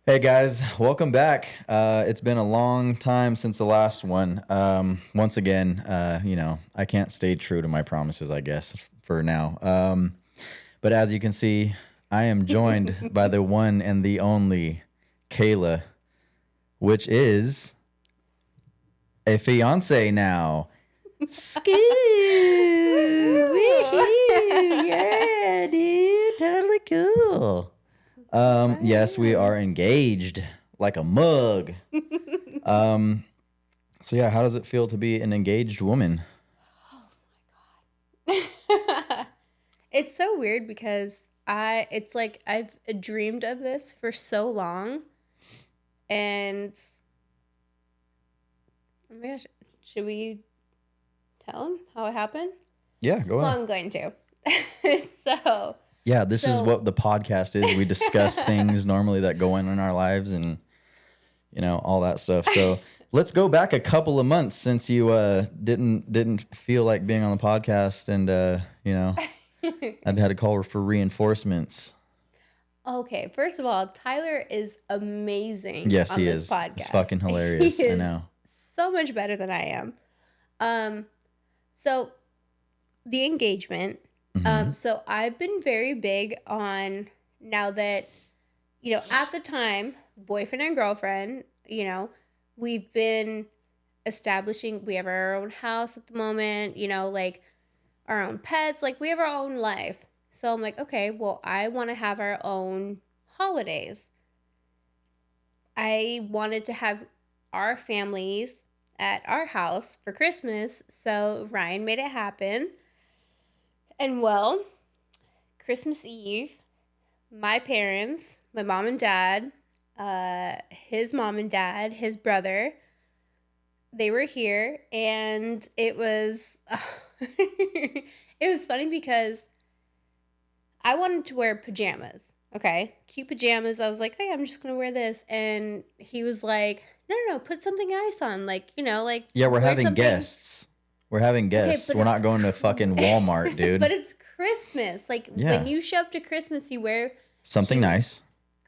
Hey guys, welcome back. It's been a long time since the last one. Once again, I can't stay true to my promises, I guess, for now. But as you can see, I am joined by the one and the only Kayla, which is a fiance now. Skoo! Woohoo! Yeah, dude, totally cool. Yes, we are engaged like a mug. So yeah, how does it feel to be an engaged woman? It's so weird because it's like I've dreamed of this for so long, and oh my gosh, should we tell him how it happened? Yeah, go Well, ahead. I'm going to. so, Yeah, this is so what the podcast is. We discuss things normally that go on in our lives and all that stuff. So let's go back a couple of months since you didn't feel like being on the podcast and I'd had to call her for reinforcements. Okay, first of all, Tyler is amazing Yes, on he this is. podcast. It's fucking hilarious. He I is know. so much better than I am. So the engagement. So I've been very big on now that, at the time, boyfriend and girlfriend, we've been establishing, we have our own house at the moment, like our own pets, like we have our own life. So I'm like, okay, well, I want to have our own holidays. I wanted to have our families at our house for Christmas. So Ryan made it happen. And well, Christmas Eve, my parents, my mom and dad, his mom and dad, his brother, they were here, and it was it was funny because I wanted to wear pajamas. Okay, cute pajamas. I was like, hey, I'm just gonna wear this, and he was like, no, put something nice on, like Yeah, we're wear having something. guests. We're having Okay, guests. but We're not it's going to fucking Walmart, dude. but it's Christmas. Like Yeah. when you show up to Christmas, you wear Something cute nice.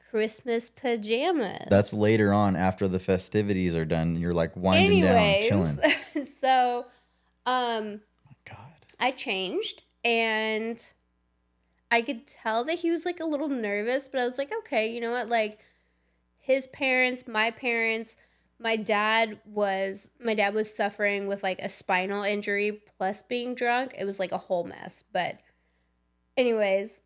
Christmas pajamas. That's later on after the festivities are done. You're like winding down, chilling. So God. I changed, and I could tell that he was like a little nervous, but I was like, okay, you know what? Like his parents, my dad was suffering with like a spinal injury plus being drunk. It was like a whole mess. But anyways,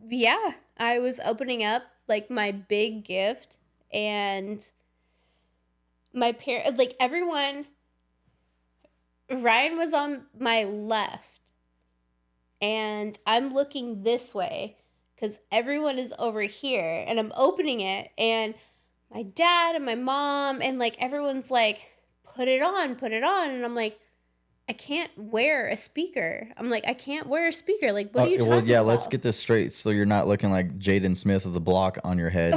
yeah, I was opening up like my big gift, and my parents, like everyone, Ryan was on my left, and I'm looking this way because everyone is over here, and I'm opening it, and my dad and my mom and like everyone's like, put it on, and I'm like, I can't wear a speaker. I'm like, I can't wear a speaker. Like, what are you talking about? Well, yeah, let's get this straight so you're not looking like Jaden Smith of the block on your head.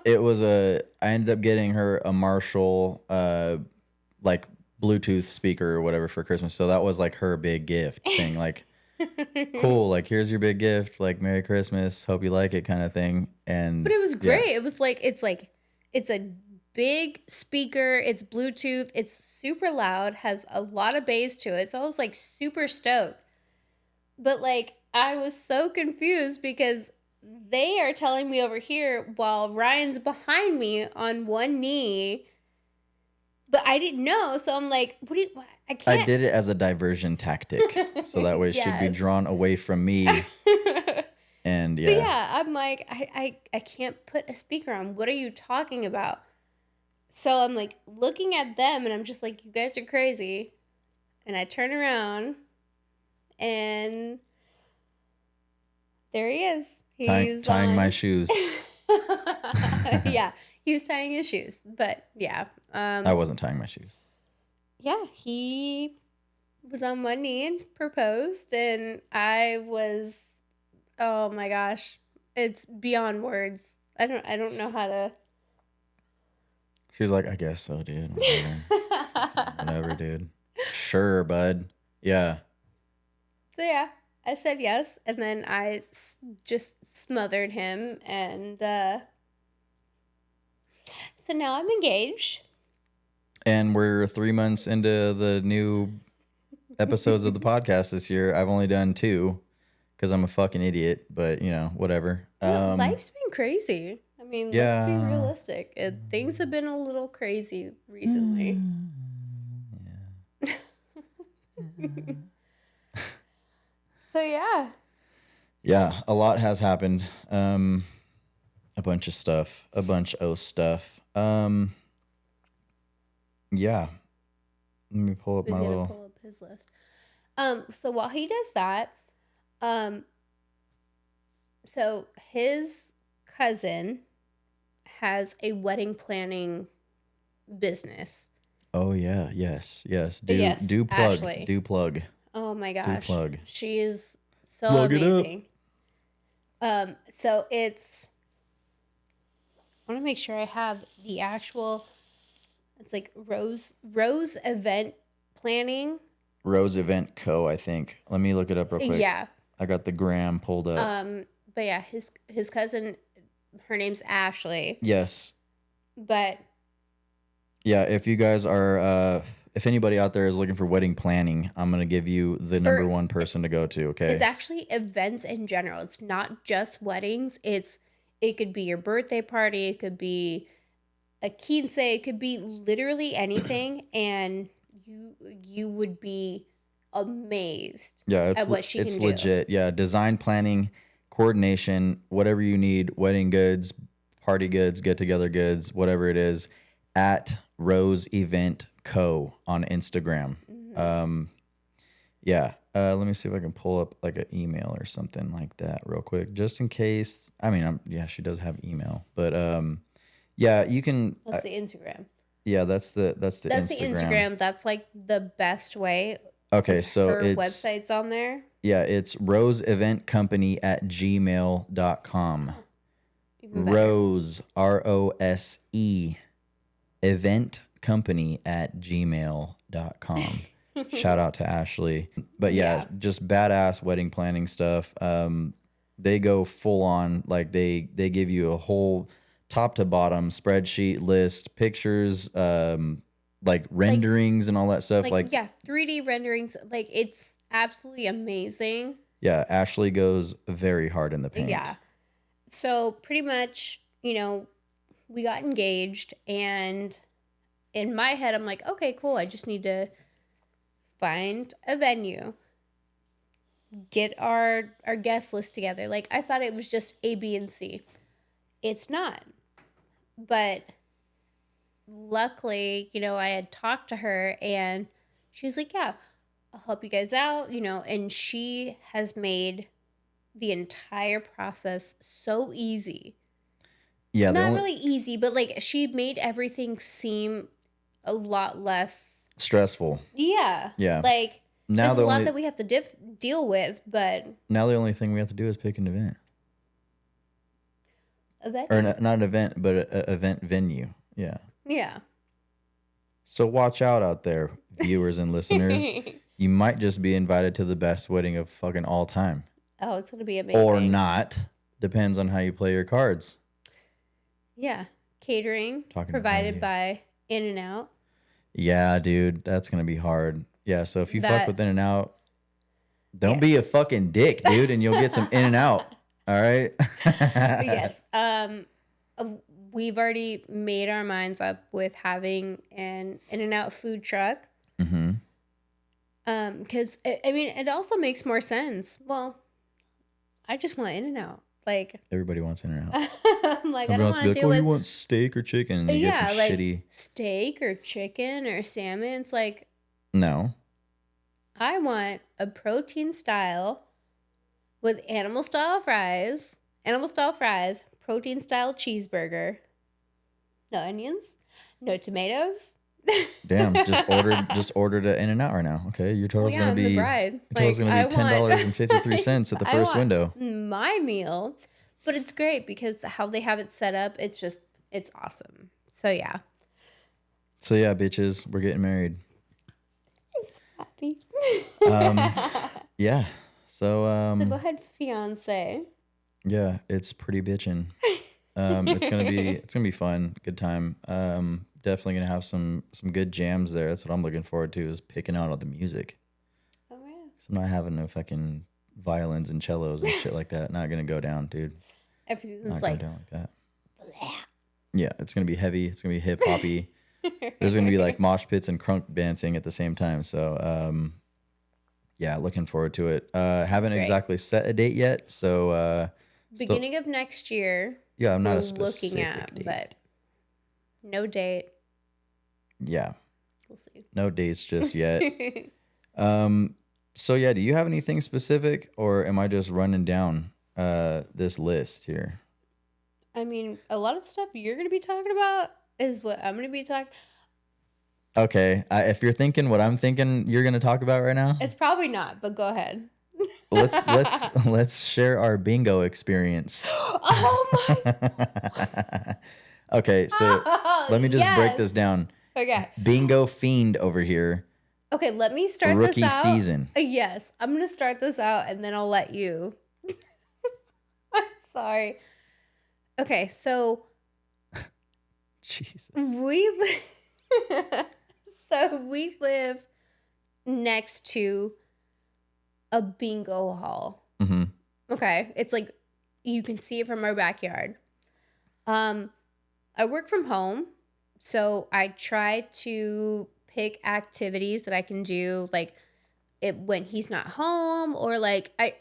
I ended up getting her a Marshall, like Bluetooth speaker or whatever for Christmas. So that was like her big gift thing. Like, cool, like here's your big gift, like Merry Christmas, hope you like it kind of thing. And But it was great. Yeah. It was like it's a big speaker, it's Bluetooth, it's super loud, has a lot of bass to it. So I was like super stoked. But like I was so confused because they are telling me over here while Ryan's behind me on one knee. But I didn't know, so I'm like, I can't. I did it as a diversion tactic. So that way she'd be drawn away from me. And yeah. But yeah, I'm like, I can't put a speaker on. What are you talking about? So I'm like looking at them, and I'm just like, you guys are crazy. And I turn around, and there he is. He's tying my shoes. Yeah, he was tying his shoes. But yeah. I wasn't tying my shoes. Yeah, he was on one knee and proposed, and I was, oh my gosh, it's beyond words. I don't know how to. She was like, I guess so, dude. Whatever, dude. Sure, bud. Yeah. So yeah. I said yes, and then I just smothered him, and so now I'm engaged. And we're 3 months into the new episodes of the podcast this year. I've only done 2 because I'm a fucking idiot, but whatever. Life's been crazy. I mean, let's be Yeah. realistic. Things have been a little crazy recently. So Yeah, a lot has happened. A bunch of stuff. A bunch of stuff. Yeah. Let me pull up he's my gonna little. pull up his list. So while he does that, so his cousin has a wedding planning business. Oh yeah, yes. Yes, Do plug. Ashley. Do plug. Oh my gosh. plug. She is so Plug it up. amazing. So it's, I want to make sure I have the actual, it's like Rose Event Planning. Rose Event Co. I think. Let me look it up real quick. Yeah. I got the gram pulled up. But yeah, his cousin, her name's Ashley. Yes. But yeah, if you guys are, if anybody out there is looking for wedding planning, I'm gonna give you the number one person to go to. Okay. It's actually events in general. It's not just weddings. It could be your birthday party. It could be a quince. It could be literally anything, and you would be amazed. At what she can do. It's legit. Yeah, design, planning, coordination, whatever you need, wedding goods, party goods, get together goods, whatever it is, at Rose Event Co. on Instagram. Mm-hmm. Yeah. Let me see if I can pull up like an email or something like that real quick, just in case. I mean, she does have email, but yeah, you can. That's the Instagram. Yeah, that's the Instagram. That's like the best way. Okay, so her it's website's on there. Yeah, it's roseeventcompany@gmail.com. Rose, ROSE, eventcompany@gmail.com. Shout out to Ashley. But yeah, just badass wedding planning stuff. They go full on, like they give you a whole top to bottom spreadsheet list, pictures, like renderings and all that stuff. Like 3D renderings. Like, it's absolutely amazing. Yeah, Ashley goes very hard in the paint. Yeah. So pretty much, we got engaged, and in my head, I'm like, okay, cool. I just need to find a venue, get our guest list together. Like, I thought it was just A, B, and C. It's not. But luckily, I had talked to her, and she was like, yeah, I'll help you guys out, and she has made the entire process so easy. Yeah. Not really easy, but like, she made everything seem a lot less stressful. Yeah. Yeah. Like, there's a lot that we have to deal with, but now the only thing we have to do is pick an event. Event? Or not an event, but an event venue. Yeah. Yeah. So watch out there, viewers and listeners. You might just be invited to the best wedding of fucking all time. Oh, it's going to be amazing. Or not. Depends on how you play your cards. Yeah. Catering provided by In-N-Out. Yeah, dude. That's going to be hard. Yeah, so if you fuck with In-N-Out, don't be a fucking dick, dude, and you'll get some In-N-Out. All right? Yes. We've already made our minds up with having an In-N-Out food truck. Mm-hmm. Because, I mean, it also makes more sense. Well, I just want In-N-Out. Like, everybody wants In-N-Out. I'm like, I don't want to deal with. You want steak or chicken? And you get some like shitty steak or chicken or salmon. It's like, no. I want a protein style with animal style fries, protein style cheeseburger. No onions, no tomatoes. Damn, just ordered an In-N-Out right now. Okay, your total's gonna be $10.53 at the first window. My meal, but it's great because how they have it set up, it's awesome. So yeah, bitches, we're getting married. It's happy. Yeah. So So go ahead, fiance. yeah, it's pretty bitchin'. It's gonna be fun, good time. Definitely gonna have some good jams there. That's what I'm looking forward to, is picking out all the music. Oh yeah. So I'm not having no fucking violins and cellos and shit like that. Not gonna go down, dude. Everything's Not going like, down like that. blah. Yeah, it's gonna be heavy. It's gonna be hip hoppy. There's gonna be like mosh pits and crunk dancing at the same time. So yeah, looking forward to it. Haven't Great. exactly set a date yet. So Beginning of next year. yeah, I'm not we're a specific looking at, date. but no date. Yeah, We'll see. no dates just yet. So yeah, do you have anything specific, or am I just running down this list here? I mean, a lot of the stuff you're going to be talking about is what I'm going to be talking. Okay, if you're thinking what I'm thinking, you're gonna talk about right now. It's probably not, but go ahead. Let's share our bingo experience. Oh my! Okay, so let me just break this down. Okay. Bingo fiend over here. Okay, let me start Rookie this out. season. Yes, I'm gonna start this out, and then I'll let you. I'm sorry. Okay, so Jesus. we live next to a bingo hall. Mm-hmm. Okay, it's like you can see it from our backyard. I work from home, so I try to pick activities that I can do, like it when he's not home, or like I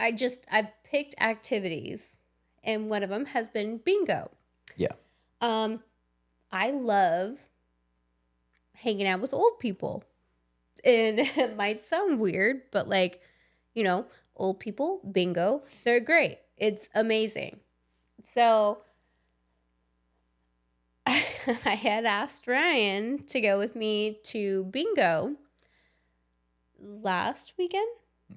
picked activities, and one of them has been bingo. Yeah. I love hanging out with old people, and it might sound weird, but like, you know, old people, bingo, they're great. It's amazing. So I had asked Ryan to go with me to bingo last weekend.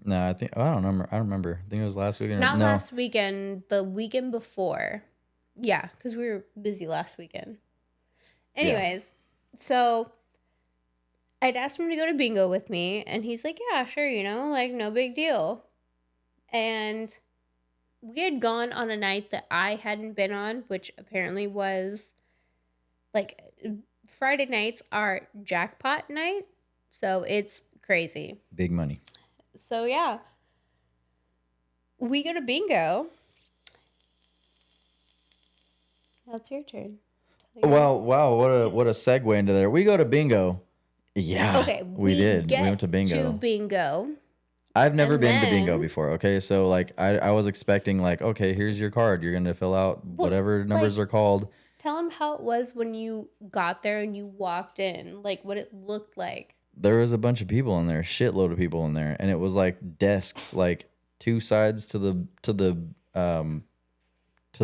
No, I don't remember. I don't remember. I think it was last weekend. Not no. last weekend, the weekend before. Yeah, because we were busy last weekend. Anyways, so I'd asked him to go to bingo with me, and he's like, yeah, sure, like no big deal. And we had gone on a night that I hadn't been on, which apparently was like Friday nights are jackpot night. So it's crazy. Big money. So yeah, we go to bingo. Now it's your turn. Well, wow, what a segue into there. We go to bingo. Yeah. Okay, we did. We went to bingo. I've never been to bingo before. Okay, so like I was expecting like, okay, here's your card. You're gonna fill out whatever numbers are called. Tell them how it was when you got there and you walked in, like what it looked like. There was a bunch of people in there, shitload of people in there, and it was like desks, like two sides to the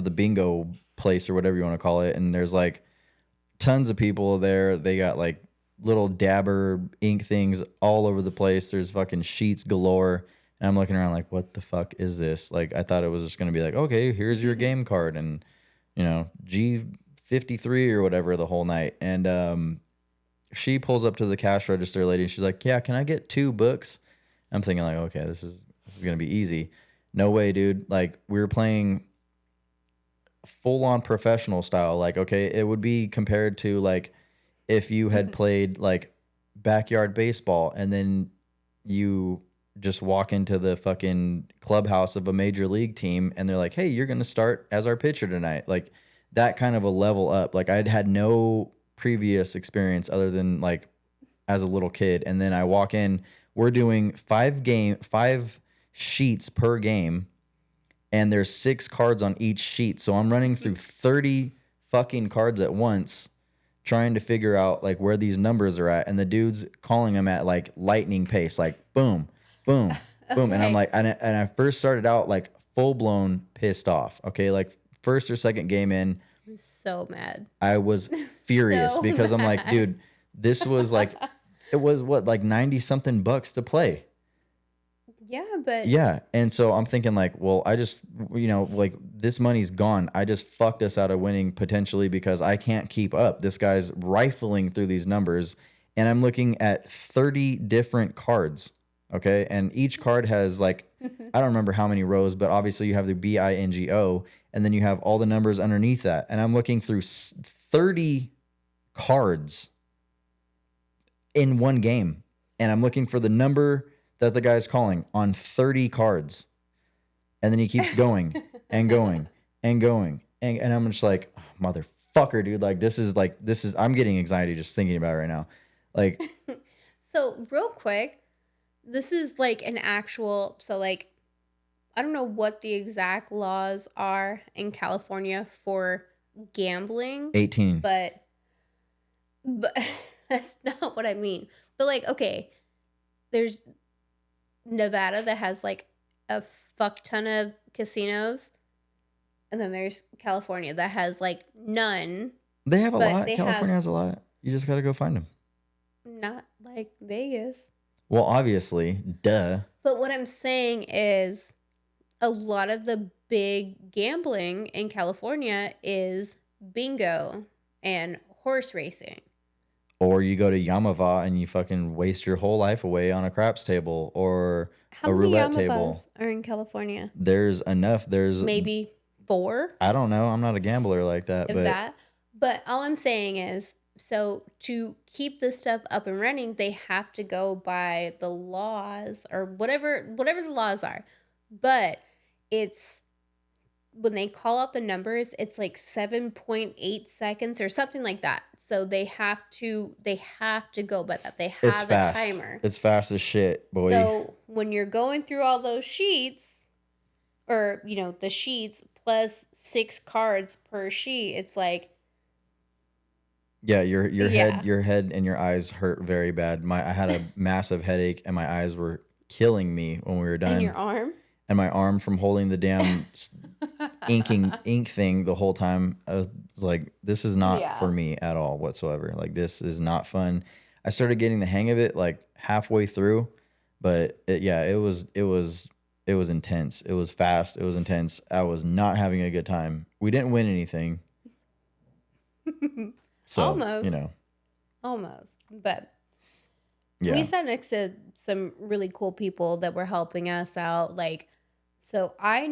bingo place or whatever you want to call it, and there's like tons of people there. They got like little dabber ink things all over the place. There's fucking sheets galore, and I'm looking around like, what the fuck is this? Like, I thought it was just gonna be like, okay, here's your game card, and G53 or whatever the whole night. And she pulls up to the cash register lady, and she's like, yeah, can I get 2 books? I'm thinking like, okay, this is gonna be easy. No way, dude. Like, we were playing full on professional style. Like, okay, it would be compared to like if you had played like backyard baseball and then you just walk into the fucking clubhouse of a major league team and they're like, hey, you're going to start as our pitcher tonight. Like that kind of a level up. Like I'd had no previous experience other than like as a little kid. And then I walk in, we're doing 5 sheets per game. And there's 6 cards on each sheet. So I'm running through 30 fucking cards at once, trying to figure out like where these numbers are at. And the dude's calling them at like lightning pace, like boom, boom, boom. Okay. And I'm like, and I first started out like full blown pissed off. Okay. Like first or second game in. I was so mad. I was furious because I'm like, dude, this was like, it was what, like 90 something bucks to play. Yeah, but... Yeah, and so I'm thinking like, well, I just, like this money's gone. I just fucked us out of winning potentially because I can't keep up. This guy's rifling through these numbers, and I'm looking at 30 different cards Okay. And each card has like, I don't remember how many rows, but obviously you have the BINGO and then you have all the numbers underneath that. And I'm looking through 30 cards in one game. And I'm looking for the number that the guy's calling on 30 cards. And then he keeps going and going and going. And I'm just like, oh, motherfucker, dude. Like, this is, I'm getting anxiety just thinking about it right now. Like, So, real quick, this is like an actual, so like, I don't know what the exact laws are in California for gambling, 18. but that's not what I mean. But like, okay, there's Nevada that has like a fuck ton of casinos, and then there's California that has like none. They have a But lot. they California has a lot. You just got to go find them. Not like Vegas. Well, obviously, duh. But what I'm saying is a lot of the big gambling in California is bingo and horse racing. Or you go to Yamava and you fucking waste your whole life away on a craps table or How a many roulette Yamavas table. are in California? There's enough. There's Maybe 4. I don't know. I'm not a gambler like that. If But that. But all I'm saying is, so to keep this stuff up and running, they have to go by the laws or whatever the laws are. But it's when they call out the numbers, it's like 7.8 seconds or something like that. So they have to go by that. They it's have a fast. timer. It's fast as shit, boy. So when you're going through all those sheets, or the sheets plus 6 cards per sheet, it's like, yeah, your head and your eyes hurt very bad. I had a massive headache and my eyes were killing me when we were done. and your arm. And my arm from holding the damn ink thing the whole time. I was like, this is not for me at all whatsoever. Like, this is not fun. I started getting the hang of it like halfway through, but it was intense. It was fast. It was intense. I was not having a good time. We didn't win anything. So, almost. But yeah. we sat next to some really cool people that were helping us out. Like, so I've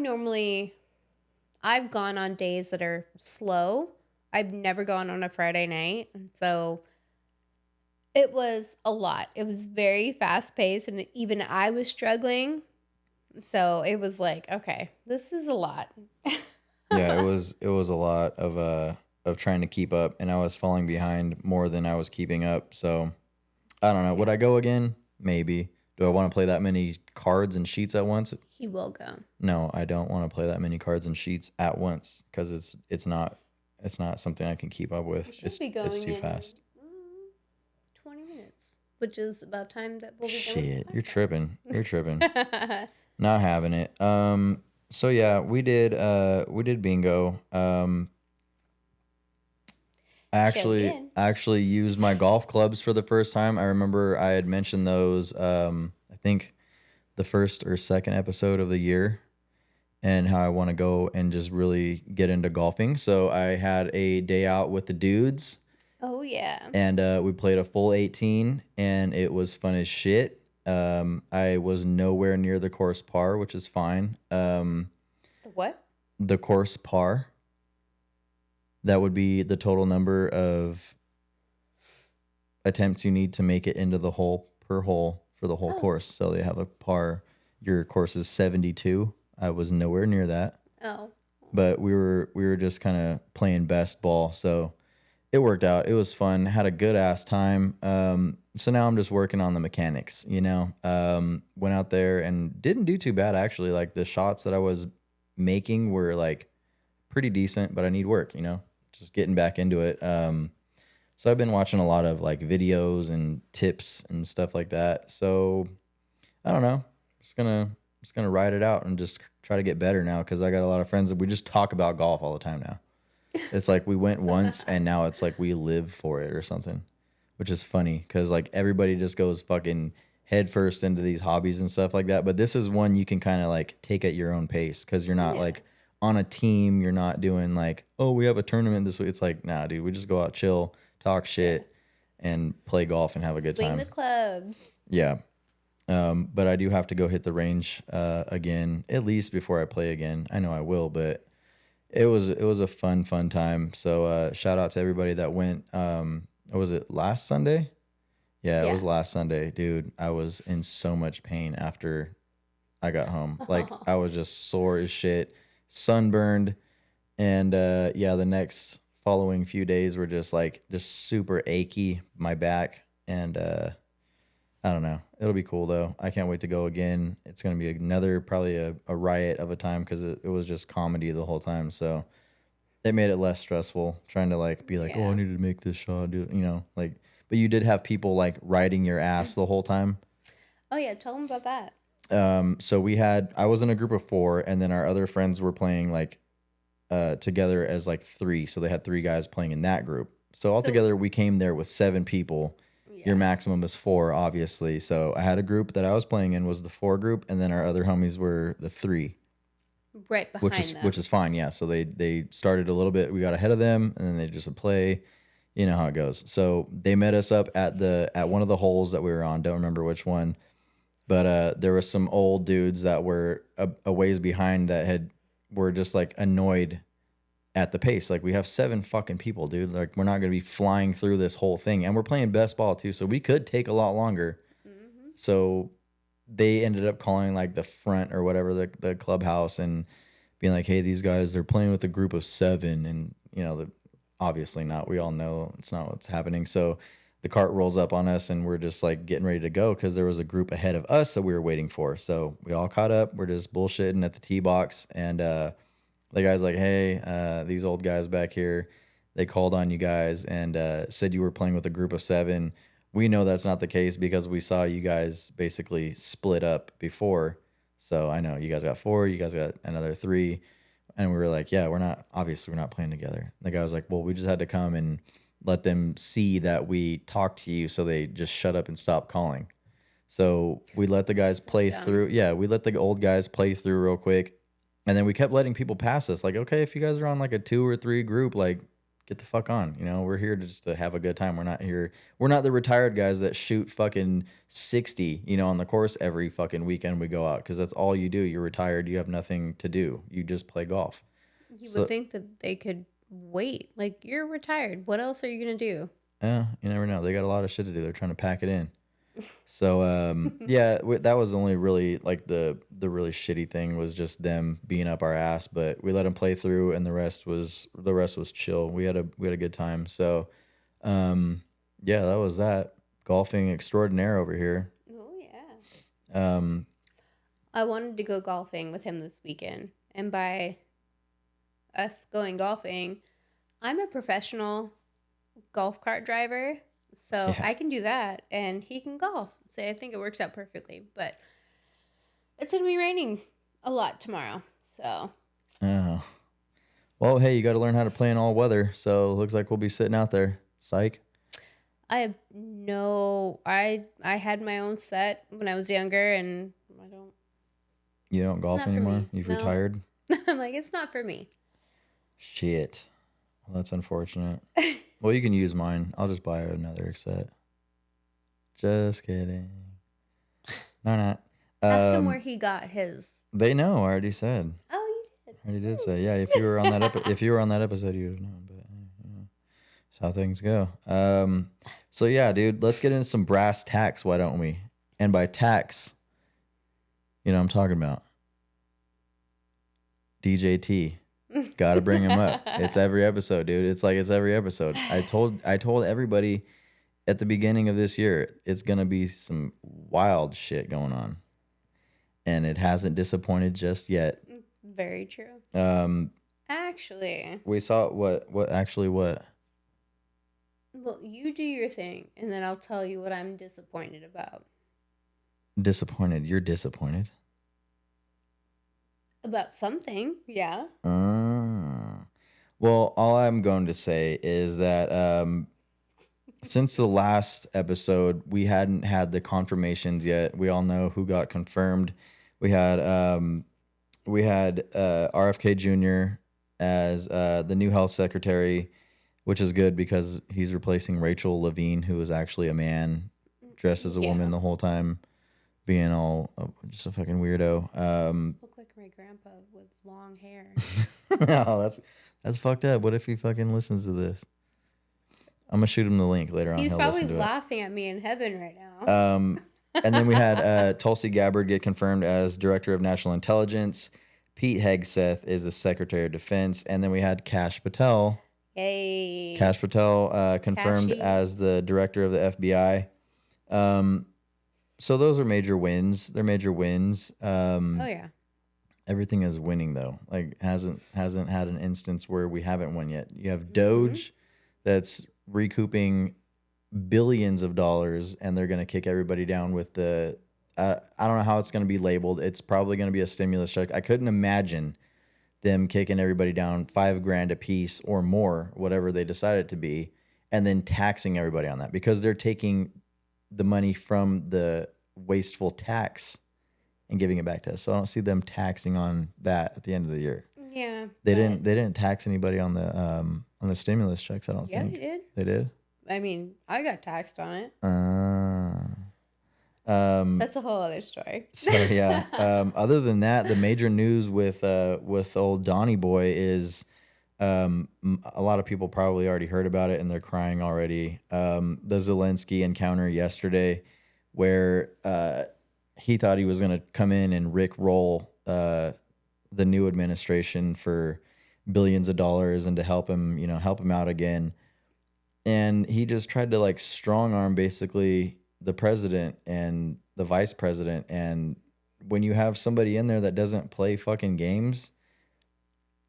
gone on days that are slow. I've never gone on a Friday night. So it was a lot. It was very fast paced and even I was struggling. So it was like, okay, this is a lot. Yeah, it was a lot of trying to keep up, and I was falling behind more than I was keeping up. So I don't know. Would I go again? Maybe. Do I want to play that many cards and sheets at once? He will go. No, I don't want to play that many cards and sheets at once because it's not something I can keep up with. It's too fast. 20 minutes, which is about time that we'll be done. Shit, you're tripping. You're tripping. Not having it. So yeah, we did bingo. I actually used my golf clubs for the first time. I remember I had mentioned those, I think the first or second episode of the year, and how I want to go and just really get into golfing. So I had a day out with the dudes. Oh yeah. And we played a full 18 and it was fun as shit. I was nowhere near the course par, which is fine. The what? The course par. That would be the total number of attempts you need to make it into the hole per hole for the whole course. So they have a par. Your course is 72. I was nowhere near that. Oh. But we were just kind of playing best ball. So it worked out. It was fun. Had a good ass time. So now I'm just working on the mechanics, went out there and didn't do too bad. Actually, like the shots that I was making were like pretty decent, but I need work, just getting back into it. So I've been watching a lot of like videos and tips and stuff like that. So I don't know. Just gonna ride it out and just try to get better now because I got a lot of friends that we just talk about golf all the time now. It's like we went once and now it's like we live for it or something, which is funny because like everybody just goes fucking head first into these hobbies and stuff like that. But this is one you can kind of like take at your own pace because you're not like on a team. You're not doing like, oh, we have a tournament this week. It's like, nah, dude, we just go out, chill, talk shit, and play golf and have a good time. Swing the clubs. Yeah. But I do have to go hit the range again, at least before I play again. I know I will, but it was a fun time. So shout out to everybody that went. Was it last Sunday? Yeah, it Yeah. was last Sunday, dude. I was in so much pain after I got home. Like I was just sore as shit, sunburned, and yeah, the next following few days were just super achy, my back, and I don't know. It'll be cool though. I can't wait to go again. It's gonna be another probably a riot of a time because it was just comedy the whole time. So it made it less stressful trying to like be like, oh, I Yeah. needed to make this shot, dude. Like, but you did have people like riding your ass the whole time. Oh yeah, tell them about that. So I was in a group of 4, and then our other friends were playing like together as like 3. So they had 3 guys playing in that group. So altogether, we came there with 7 people. Your Yeah. maximum is 4, obviously. So I had a group that I was playing in was the 4 group, and then our other homies were the 3, Right behind them. which is fine. Yeah. So they started a little bit. We got ahead of them, and then they just would play. You know how it goes. So they met us up at one of the holes that we were on. Don't remember which one, but there were some old dudes that were a ways behind that were just like annoyed at the pace. Like we have 7 fucking people, dude. Like we're not gonna be flying through this whole thing, and we're playing best ball too, so we could take a lot longer. Mm-hmm. So they ended up calling like the front or whatever the clubhouse and being like, "Hey, these guys they're playing with a group of 7," and obviously not. We all know it's not what's happening. So the cart rolls up on us, and we're just like getting ready to go because there was a group ahead of us that we were waiting for. So we all caught up. We're just bullshitting at the tee box, and the guy's like, hey, these old guys back here, they called on you guys and said you were playing with a group of 7. We know that's not the case because we saw you guys basically split up before. So I know you guys got 4, you guys got another 3. And we were like, yeah, we're not playing together. The guy was like, well, we just had to come and let them see that we talked to you. So they just shut up and stopped calling. So we let the guys play through. Yeah, we let the old guys play through real quick. And then we kept letting people pass us. Like, okay, if you guys are on like a 2 or 3 group, like get the fuck on. We're here just to have a good time. We're not here. We're not the retired guys that shoot fucking 60, on the course every fucking weekend we go out. Cause that's all you do. You're retired. You have nothing to do. You just play golf. You would think that they could wait. Like, you're retired. What else are you going to do? Yeah, you never know. They got a lot of shit to do. They're trying to pack it in. So yeah, that was only really like the really shitty thing was just them being up our ass, but we let them play through, and the rest was chill. We had a good time. So yeah, that was that golfing extraordinaire over here. Oh, yeah. I wanted to go golfing with him this weekend. And by us going golfing, I'm a professional golf cart driver. So Yeah. I can do that, and he can golf. So I think it works out perfectly. But it's going to be raining a lot tomorrow. So. Oh. Well, hey, you got to learn how to play in all weather. So looks like we'll be sitting out there. Psych. I have I had my own set when I was younger, and I don't. You don't golf not for anymore? me. You've No. retired? I'm like, it's not for me. Shit. Well, that's unfortunate. Well, you can use mine. I'll just buy another set. Just kidding. No. Ask him where he got his. They know. I already said. Oh, you did. I already did say. Yeah, if you were on that episode, you would know. But that's how things go. So yeah, dude, let's get into some brass tacks. Why don't we? And by tacks, what I'm talking about. DJT. Got to bring him up. It's every episode, dude. It's every episode. I told everybody at the beginning of this year, it's going to be some wild shit going on. And it hasn't disappointed just yet. Very true. Actually. We saw what actually what? Well, you do your thing, and then I'll tell you what I'm disappointed about. Disappointed. You're disappointed? About something, yeah. Well, all I'm going to say is that since the last episode, we hadn't had the confirmations yet. We all know who got confirmed. We had RFK Jr. as the new health secretary, which is good because he's replacing Rachel Levine, who was actually a man dressed as a woman the whole time. being all just a fucking weirdo. Look like my grandpa with long hair. No, that's fucked up. What if he fucking listens to this? I'm gonna shoot him the link later on. He's He'll probably listen to laughing at me in heaven right now. And then we had Tulsi Gabbard get confirmed as Director of National Intelligence. Pete Hegseth is the Secretary of Defense. And then we had Kash Patel. Yay. Kash Patel confirmed Cashy. as the Director of the FBI. So those are major wins. They're major wins. Oh yeah. Everything is winning though. Like hasn't had an instance where we haven't won yet. You have Doge that's recouping billions of dollars, and they're going to kick everybody down with the I don't know how it's going to be labeled. It's probably going to be a stimulus check. I couldn't imagine them kicking everybody down $5,000 a piece or more, whatever they decide it to be, and then taxing everybody on that because they're taking the money from the wasteful tax and giving it back to us. So I don't see them taxing on that at the end of the year. Yeah. They didn't tax anybody on the stimulus checks, I don't think. Yeah, they did. They did? I mean, I got taxed on it. That's a whole other story. So yeah. Other than that, the major news with old Donnie Boy is a lot of people probably already heard about it and they're crying already. The Zelensky encounter yesterday, where he thought he was going to come in and rickroll the new administration for billions of dollars and to help him out again. And he just tried to like strong arm basically the president and the vice president. And when you have somebody in there that doesn't play fucking games,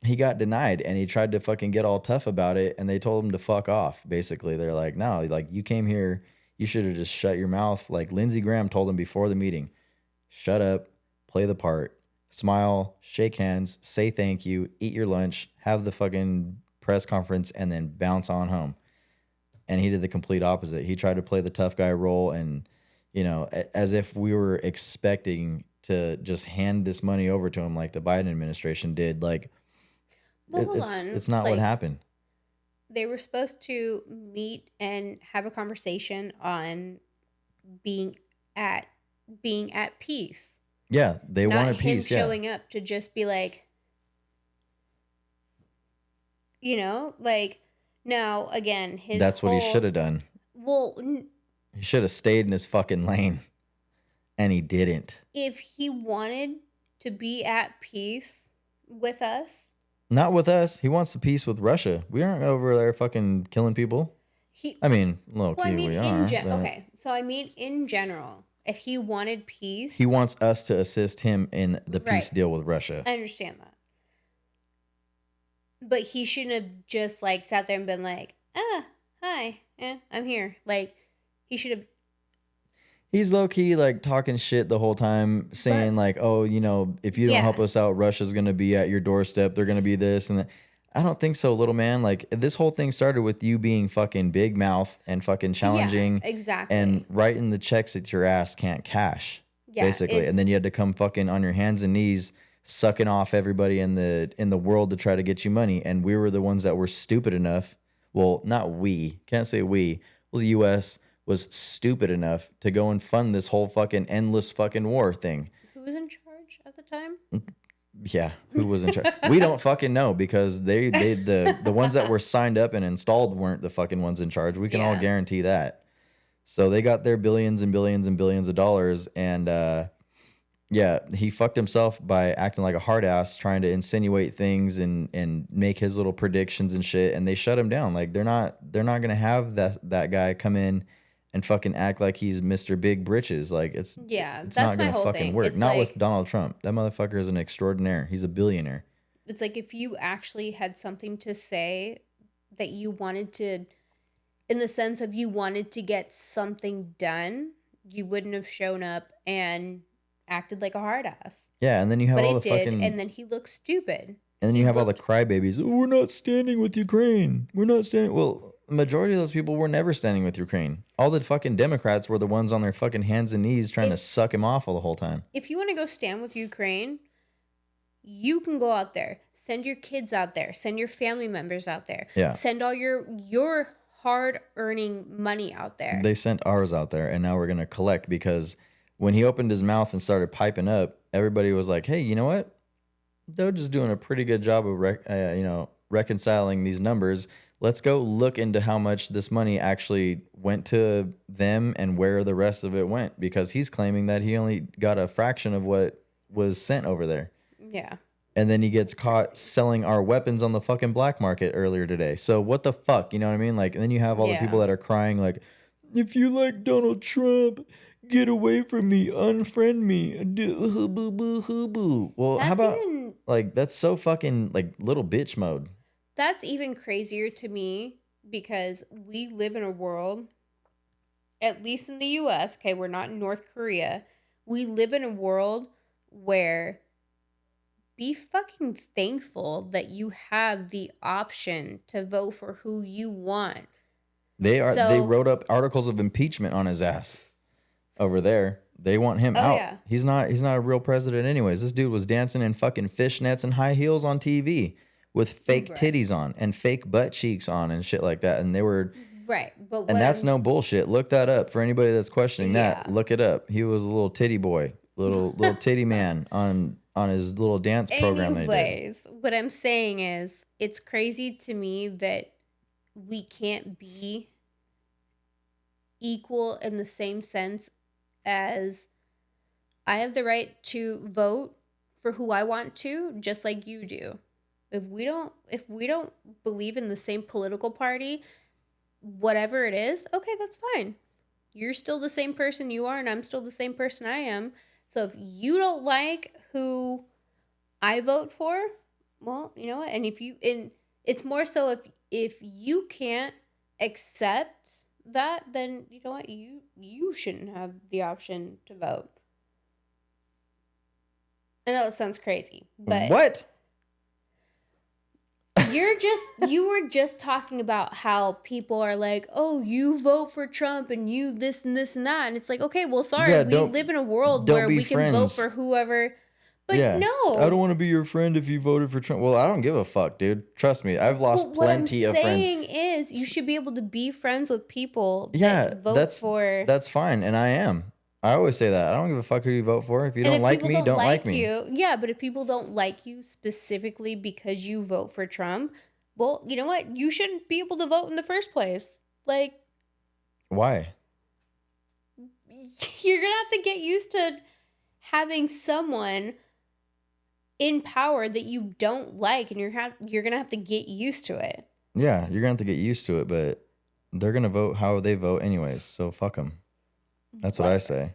he got denied and he tried to fucking get all tough about it. And they told him to fuck off. Basically, they're like, no, like you came here, you should have just shut your mouth. Like Lindsey Graham told him before the meeting, shut up, play the part, smile, shake hands, say thank you, eat your lunch, have the fucking press conference, and then bounce on home. And he did the complete opposite. He tried to play the tough guy role and, as if we were expecting to just hand this money over to him like the Biden administration did. Like, well, hold on. It's not what happened. They were supposed to meet and have a conversation on being at peace. Yeah, they wanted peace. Not him showing up to just be like, now again, that's what he should have done. Well, he should have stayed in his fucking lane, and he didn't. If he wanted to be at peace with us, not with us. He wants the peace with Russia. We aren't over there fucking killing people. We are. Okay, so I mean, in general, if he wanted peace, he wants us to assist him in the peace deal with Russia. I understand that. But he shouldn't have just like sat there and been like, hi, I'm here. Like, he should have. He's low key like talking shit the whole time, saying if you don't help us out, Russia's gonna be at your doorstep. They're gonna be this and that. I don't think so, little man. Like this whole thing started with you being fucking big mouth and fucking challenging, exactly, and writing the checks that your ass can't cash, basically. And then you had to come fucking on your hands and knees, sucking off everybody in the world to try to get you money. And we were the ones that were stupid enough. Well, not we. Can't say we. Well, the U.S. was stupid enough to go and fund this whole fucking endless fucking war thing. Who was in charge at the time? Yeah, who was in charge? We don't fucking know because the ones that were signed up and installed weren't the fucking ones in charge. We can all guarantee that. So they got their billions and billions and billions of dollars, and he fucked himself by acting like a hard ass, trying to insinuate things and make his little predictions and shit. And they shut him down. Like they're not gonna have that guy come in and fucking act like he's Mr. Big Britches. Like it's that's not my gonna whole fucking thing. work. It's not like, with Donald Trump. That motherfucker is an extraordinaire. He's a billionaire. It's like if you actually had something to say that you wanted to, in the sense of you wanted to get something done, you wouldn't have shown up and acted like a hard ass. Yeah, and then you have all the fucking... and then he looks stupid. And then you have all the crybabies. Oh, we're not standing with Ukraine. We're not standing... Well, the majority of those people were never standing with Ukraine. All the fucking Democrats were the ones on their fucking hands and knees trying to suck him off all the whole time. If you want to go stand with Ukraine, you can go out there. Send your kids out there. Send your family members out there. Yeah. Send all your hard-earning money out there. They sent ours out there, and now we're going to collect because When he opened his mouth and started piping up, everybody was like, hey, you know what? They're just doing a pretty good job of reconciling these numbers. Let's go look into how much this money actually went to them and where the rest of it went, because he's claiming that he only got a fraction of what was sent over there. Yeah. And then he gets caught selling our weapons on the fucking black market earlier today. So what the fuck? You know what I mean? Like, and then you have all the people that are crying like, if you like Donald Trump, get away from me, unfriend me. Well, how about like, that's so fucking like little bitch mode. That's even crazier to me because we live in a world, at least in the US, okay, we're not in North Korea. We live in a world where be fucking thankful that you have the option to vote for who you want. They wrote up articles of impeachment on his ass over there. They want him out. Yeah. He's not a real president anyways. This dude was dancing in fucking fishnets and high heels on TV with fake titties on and fake butt cheeks on and shit like that. And they were right. But and that's no bullshit. Look that up for anybody that's questioning that. Look it up. He was a little titty boy, little titty man on his little dance program. Anyways, what I'm saying is, it's crazy to me that we can't be equal in the same sense as I have the right to vote for who I want to, just like you do. If we don't believe in the same political party, whatever it is, okay, that's fine. You're still the same person you are, and I'm still the same person I am. So if you don't like who I vote for, well, you know what? And it's more so if you can't accept that, then you know what? You shouldn't have the option to vote. I know it sounds crazy, but what? You were just talking about how people are like, oh, you vote for Trump and you this and this and that. And it's like, okay, well, sorry. We live in a world where we can vote for whoever. But no. I don't want to be your friend if you voted for Trump. Well, I don't give a fuck, dude. Trust me. I've lost plenty of friends. What I'm saying is you should be able to be friends with people that vote for. That's fine. And I am. I always say that. I don't give a fuck who you vote for. If you don't like me, don't like me. Yeah, but if people don't like you specifically because you vote for Trump, well, you know what? You shouldn't be able to vote in the first place. Like, why? You're going to have to get used to having someone in power that you don't like, and you're going to have to get used to it. Yeah, you're going to have to get used to it, but they're going to vote how they vote anyways, so fuck them. That's what I say.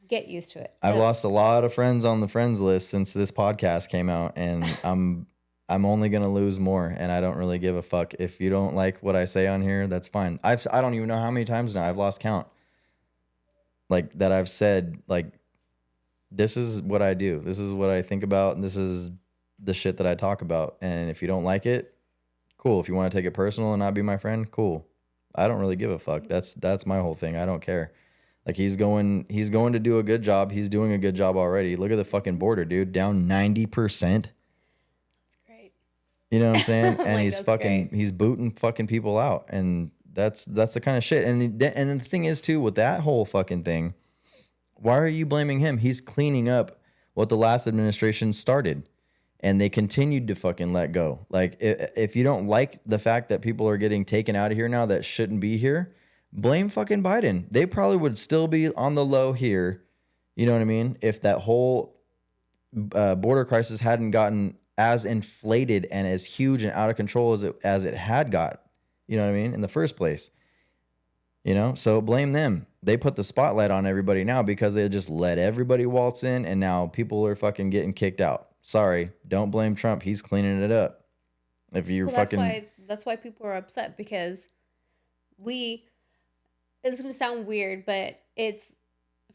Get used to it. I've lost a lot of friends on the friends list since this podcast came out, and I'm only gonna lose more, and I don't really give a fuck. If you don't like what I say on here, that's fine. I don't even know how many times now I've lost count. Like that I've said, like, this is what I do. This is what I think about, and this is the shit that I talk about. And if you don't like it, cool. If you want to take it personal and not be my friend, cool. I don't really give a fuck. That's my whole thing. I don't care. Like he's going to do a good job. He's doing a good job already. Look at the fucking border, dude. Down 90%. That's great. You know what I'm saying? And he's booting fucking people out. And that's the kind of shit. And the thing is too, with that whole fucking thing, why are you blaming him? He's cleaning up what the last administration started. And they continued to fucking let go. Like if you don't like the fact that people are getting taken out of here now that shouldn't be here, blame fucking Biden. They probably would still be on the low here. You know what I mean? If that whole border crisis hadn't gotten as inflated and as huge and out of control as it had got, you know what I mean, in the first place. You know, so blame them. They put the spotlight on everybody now because they just let everybody waltz in, and now people are fucking getting kicked out. Sorry, don't blame Trump. He's cleaning it up. If you're that's why people are upset, because it's going to sound weird, but it's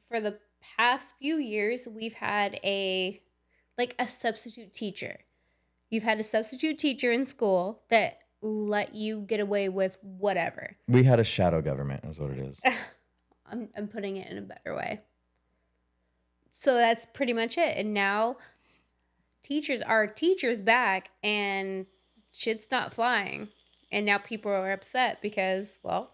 for the past few years, we've had a substitute teacher. You've had a substitute teacher in school that let you get away with whatever. We had a shadow government is what it is. I'm putting it in a better way. So that's pretty much it. And now teachers back, and shit's not flying. And now people are upset because, well,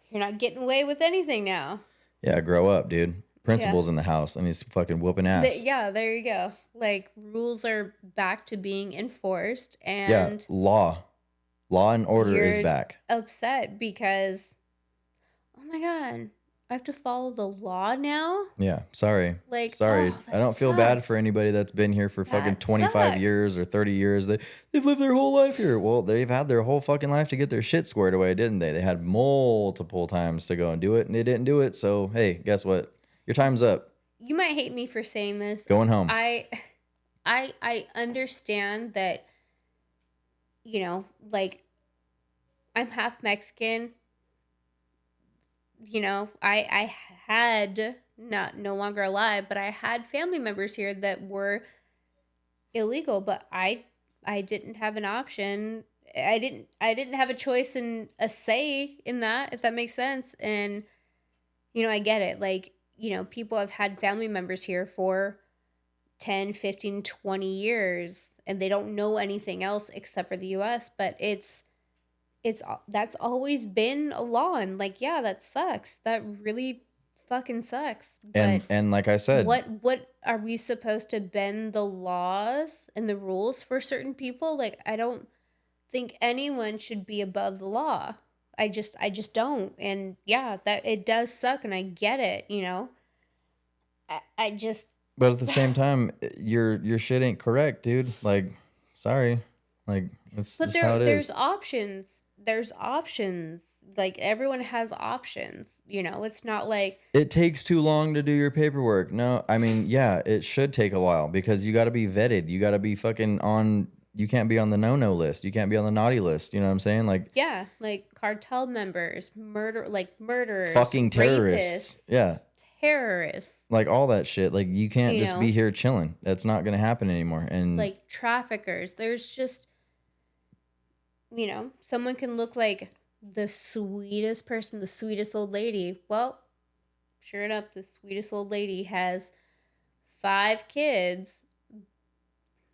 you're not getting away with anything now. Yeah, grow up, dude. Yeah. Principal's in the house and he's fucking whooping ass. Yeah, there you go. Like, rules are back to being enforced, Yeah, and law and order is you're back. upset because, oh my God, I have to follow the law now? Yeah, sorry. Like, Sorry. oh, I that don't feel bad for sucks. anybody that's been here for fucking That 25 sucks. years or 30 years. They've lived their whole life here. Well, they've had their whole fucking life to get their shit squared away, didn't they? They had multiple times to go and do it, and they didn't do it. So, hey, guess what? Your time's up. You might hate me for saying this. Going home. I understand that, like, I'm half Mexican. I had, not no longer alive, but I had family members here that were illegal, but I didn't have an option. I didn't have a choice and a say in that, if that makes sense. And I get it. Like, people have had family members here for 10, 15, 20 years and they don't know anything else except for the US, but that's always been a law, and like, yeah, that sucks. That really fucking sucks. But And like I said, what are we supposed to bend the laws and the rules for certain people? Like, I don't think anyone should be above the law. I just don't. And yeah, that it does suck, and I get it, I just but at the same time, your shit ain't correct, dude. Like, sorry. Like, it's but just how it there's is. options. There's options. Like, everyone has options, It's not like, It takes too long to do your paperwork. No, I mean, yeah, it should take a while because you got to be vetted. You got to be fucking on. You can't be on the no list. You can't be on the naughty list. You know what I'm saying? Like, yeah, like cartel members, murderers, fucking terrorists. rapists, Yeah. terrorists, Like all that shit. Like, you can't you just be know, here chilling. That's not going to happen anymore. And like traffickers. There's just, someone can look like the sweetest person, the sweetest old lady. Well, sure enough, the sweetest old lady has 5 kids.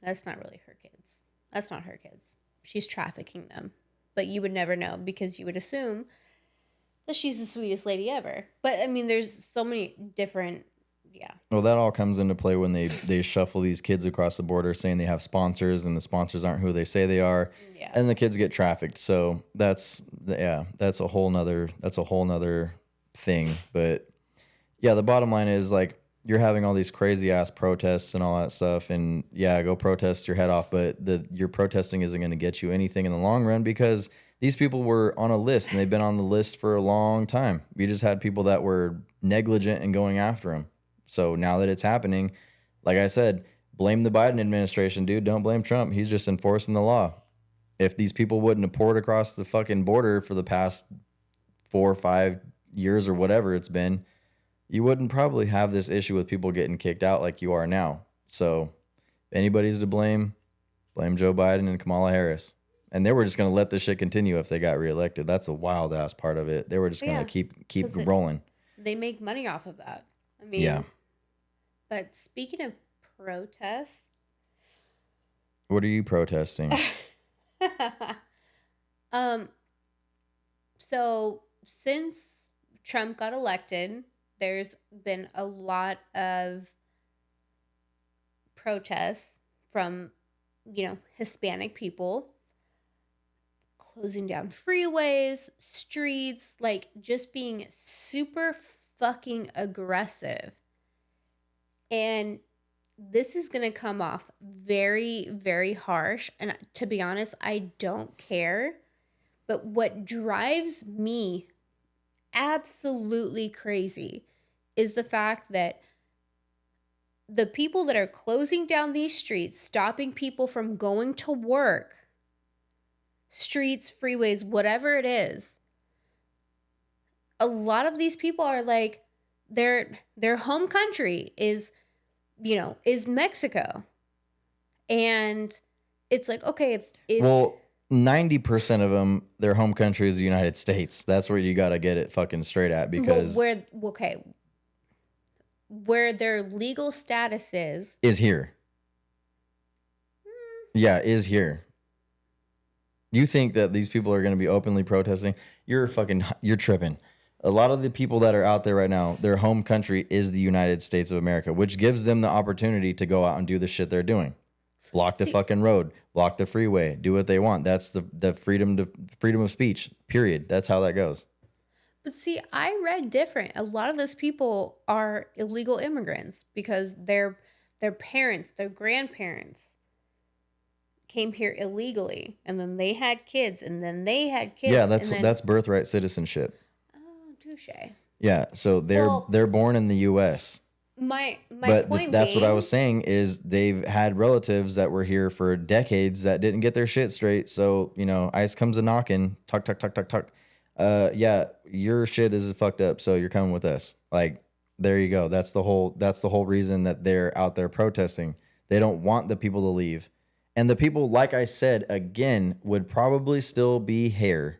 That's not really her kids. That's not her kids. She's trafficking them. But you would never know because you would assume that she's the sweetest lady ever. But I mean, there's so many different, yeah. well, that all comes into play when they shuffle these kids across the border saying they have sponsors and the sponsors aren't who they say they are. Yeah. And the kids get trafficked. So that's a whole nother thing. But yeah, the bottom line is, like, you're having all these crazy ass protests and all that stuff, and yeah, go protest your head off, but your protesting isn't going to get you anything in the long run because these people were on a list and they've been on the list for a long time. We just had people that were negligent in going after them. So now that it's happening, like I said, blame the Biden administration, dude. Don't blame Trump. He's just enforcing the law. If these people wouldn't have poured across the fucking border for the past 4 or 5 years or whatever it's been, you wouldn't probably have this issue with people getting kicked out like you are now. So if anybody's to blame Joe Biden and Kamala Harris. And they were just going to let this shit continue if they got reelected. That's the wild ass part of it. They were just going to keep rolling. They make money off of that. I mean, Yeah. But speaking of protests, What are you protesting? So since Trump got elected, there's been a lot of protests from, Hispanic people, closing down freeways, streets, like just being super fucking aggressive. And this is going to come off very, very harsh. And to be honest, I don't care. But what drives me absolutely crazy is the fact that the people that are closing down these streets, stopping people from going to work, streets, freeways, whatever it is, a lot of these people are like, their home country is Mexico. And it's like, okay, if well, 90% of them, their home country is the United States. That's where you got to get it fucking straight at, because where their legal status is here. Yeah, is here. You think that these people are going to be openly protesting? You're tripping. A lot of the people that are out there right now, their home country is the United States of America, which gives them the opportunity to go out and do the shit they're doing. Block the See, fucking road, block the freeway, do what they want. That's the freedom of speech. Period. That's how that goes. but see, I read different. A lot of those people are illegal immigrants because their parents, their grandparents came here illegally, and then they had kids, and then they had Yeah, kids, and then that's birthright citizenship. oh, touche. Yeah, so Well, they're born in the U.S. my But point that's what I being, was saying is they've had relatives that were here for decades that didn't get their shit straight. So, ICE comes a knocking, tuck, tuck, tuck, tuck, tuck. Yeah, your shit is fucked up. So you're coming with us. Like, there you go. That's the whole reason that they're out there protesting. They don't want the people to leave. And the people, like I said, again, would probably still be here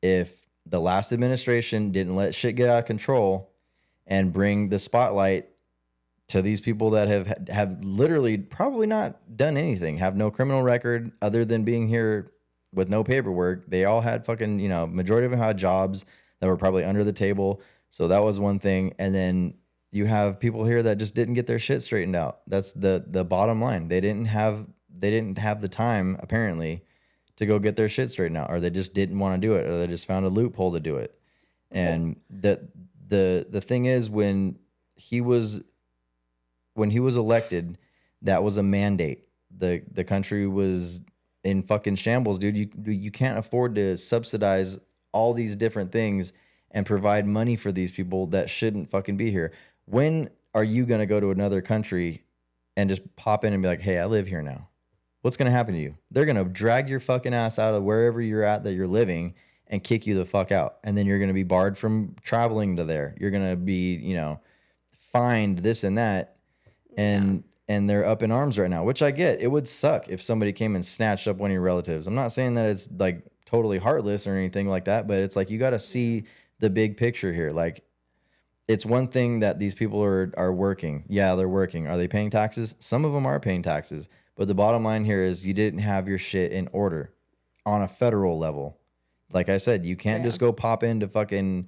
if the last administration didn't let shit get out of control and bring the spotlight to these people that have literally probably not done anything, have no criminal record other than being here with no paperwork. They all had fucking, majority of them had jobs that were probably under the table. So that was one thing. And then you have people here that just didn't get their shit straightened out. That's the bottom line. They didn't have the time apparently to go get their shit straightened out, or they just didn't want to do it, or they just found a loophole to do it. And the thing is, he was when he was elected, that was a mandate. The country was in fucking shambles, dude. You can't afford to subsidize all these different things and provide money for these people that shouldn't fucking be here. When are you gonna go to another country and just pop in and be like, "Hey, I live here now"? What's gonna happen to you? They're gonna drag your fucking ass out of wherever you're at that you're living and kick you the fuck out. And then you're gonna be barred from traveling to there. You're gonna be, fined this and that, yeah. and they're up in arms right now, which I get. It would suck if somebody came and snatched up one of your relatives. I'm not saying that it's like totally heartless or anything like that, but it's like you got to see the big picture here. Like, it's one thing that these people are working. Yeah, they're working. Are they paying taxes? Some of them are paying taxes, but the bottom line here is you didn't have your shit in order on a federal level. Like I said, you can't Yeah. just go pop into fucking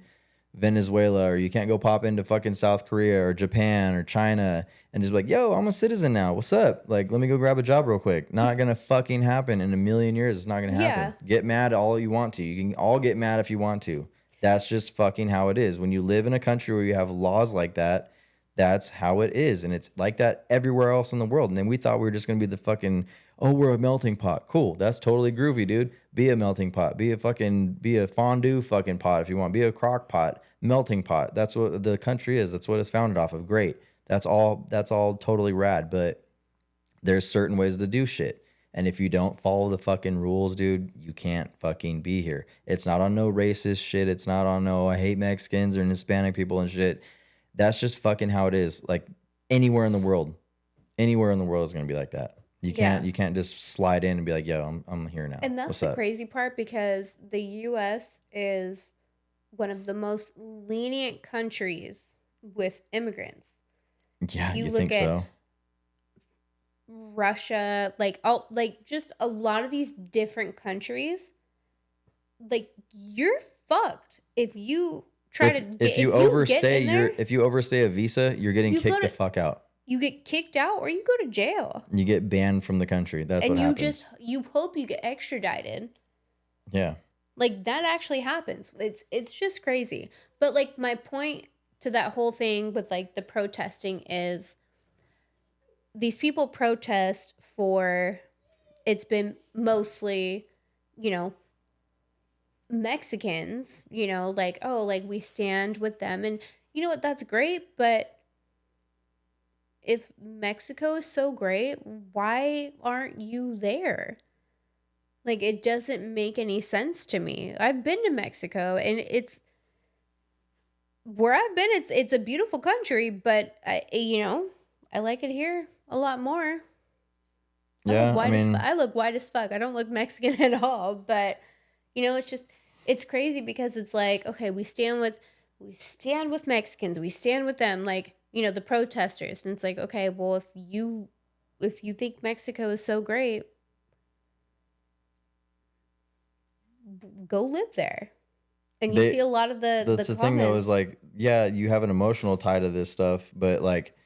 Venezuela, or you can't go pop into fucking South Korea or Japan or China and just be like, "Yo, I'm a citizen now. What's up? Like, let me go grab a job real quick." Not gonna fucking happen in a million years. It's not gonna Yeah. happen. Get mad all you want to. You can all get mad if you want to. That's just fucking how it is. When you live in a country where you have laws like that, that's how it is. And it's like that everywhere else in the world. And then we thought we were just gonna be the fucking, oh, we're a melting pot. Cool. That's totally groovy, dude. Be a melting pot. Be a fondue fucking pot if you want. Be a crock pot, melting pot. That's what the country is. That's what it's founded off of. Great. That's all totally rad. But there's certain ways to do shit. And if you don't follow the fucking rules, dude, you can't fucking be here. It's not on no racist shit. It's not on no I hate Mexicans or Hispanic people and shit. That's just fucking how it is. Like, anywhere in the world. Anywhere in the world is gonna be like that. Yeah. You can't just slide in and be like, "Yo, I'm here now. And that's What's the up?" crazy part because the US is one of the most lenient countries with immigrants. Yeah, You you look think at so? Russia, like just a lot of these different countries, like you're fucked if you try to get If you if you get overstay in there, if you overstay a visa, you're getting you go kicked the to fuck out. you get kicked out or you go to jail. You get banned from the country. That's what And happens. you hope you get extradited. Yeah. Like that actually happens. It's just crazy. But like my point to that whole thing with like the protesting is these people protest for it's been mostly, you know, Mexicans, like oh, like we stand with them and you know what, that's great, but if Mexico is so great, why aren't you there? Like it doesn't make any sense to me. I've been to Mexico and it's where I've been it's a beautiful country, but I like it here a lot more. Yeah, I mean, I look white as fuck. I don't look Mexican at all, but it's just it's crazy because it's like, okay, we stand with Mexicans. We stand with them like, the protesters. And it's like, okay, well, if you think Mexico is so great, go live there. And you see a lot of the That's the thing though, is comments. like, yeah, you have an emotional tie to this stuff, but like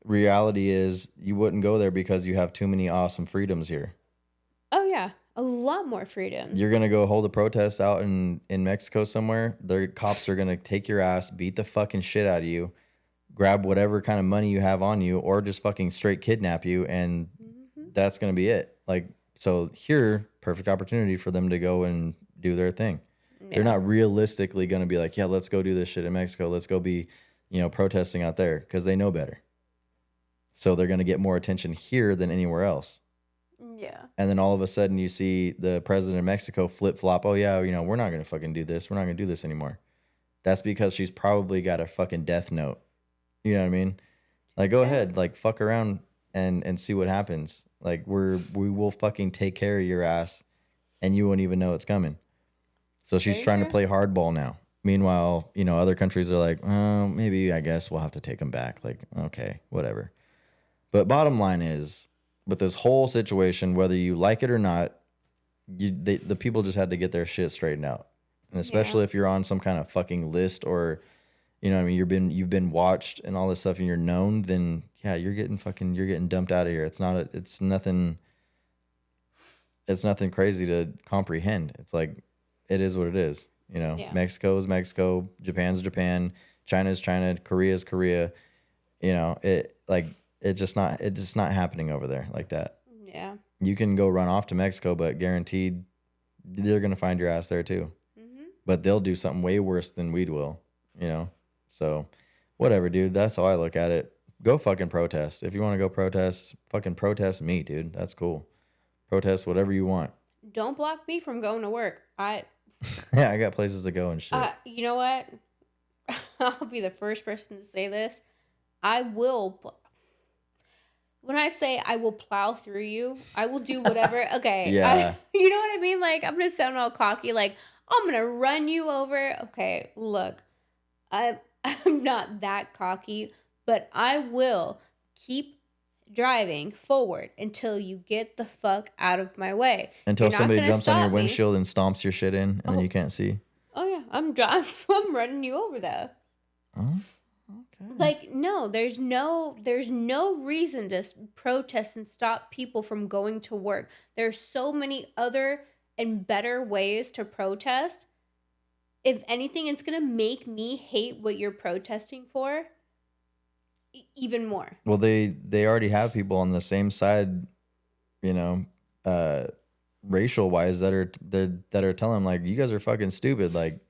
reality is you wouldn't go there because you have too many awesome freedoms here. Oh yeah, a lot more freedoms. You're gonna go hold a protest out in Mexico somewhere. Their cops are gonna take your ass, beat the fucking shit out of you, grab whatever kind of money you have on you, or just fucking straight kidnap you, and that's gonna be it. Like, so here, perfect opportunity for them to go and do their thing. Yeah. They're not realistically gonna be like, yeah, let's go do this shit in Mexico. Let's go be, protesting out there, because they know better. So they're gonna get more attention here than anywhere else. Yeah. And then all of a sudden you see the president of Mexico flip flop. Oh yeah, we're not gonna fucking do this. We're not gonna do this anymore. That's because she's probably got a fucking death note. You know what I mean? Like, go ahead, like fuck around and see what happens. Like we will fucking take care of your ass, and you won't even know it's coming. So she's trying to play hardball now. Meanwhile, other countries are like, oh, maybe I guess we'll have to take them back. Like, okay, whatever. But bottom line is, with this whole situation, whether you like it or not, the people just had to get their shit straightened out. And especially if you're on some kind of fucking list, or, you've been watched and all this stuff, and you're known, then yeah, you're getting dumped out of here. It's nothing crazy to comprehend. It's like, it is what it is. Mexico is Mexico, Japan's Japan, China's China, Korea's Korea. It's just not happening over there like that. Yeah. You can go run off to Mexico, but guaranteed they're going to find your ass there too. Mm-hmm. But they'll do something way worse than we will, So whatever, dude. That's how I look at it. Go fucking protest. If you want to go protest, fucking protest me, dude. That's cool. Protest whatever you want. Don't block me from going to work. Yeah, I got places to go and shit. You know what? I'll be the first person to say this. I will... When I say I will plow through you, I will do whatever. Okay. Yeah. You know what I mean? Like, I'm going to sound all cocky. Like, I'm going to run you over. Okay, look. I'm not that cocky, but I will keep driving forward until you get the fuck out of my way. Until somebody jumps on your windshield and stomps your shit in, and then you can't see. Oh, yeah. I'm running you over, though. Oh. Okay. Like, no, there's no reason to protest and stop people from going to work. There's so many other and better ways to protest. If anything, it's going to make me hate what you're protesting for even more. Well, they already have people on the same side, racial wise that are telling them, like, you guys are fucking stupid. Like,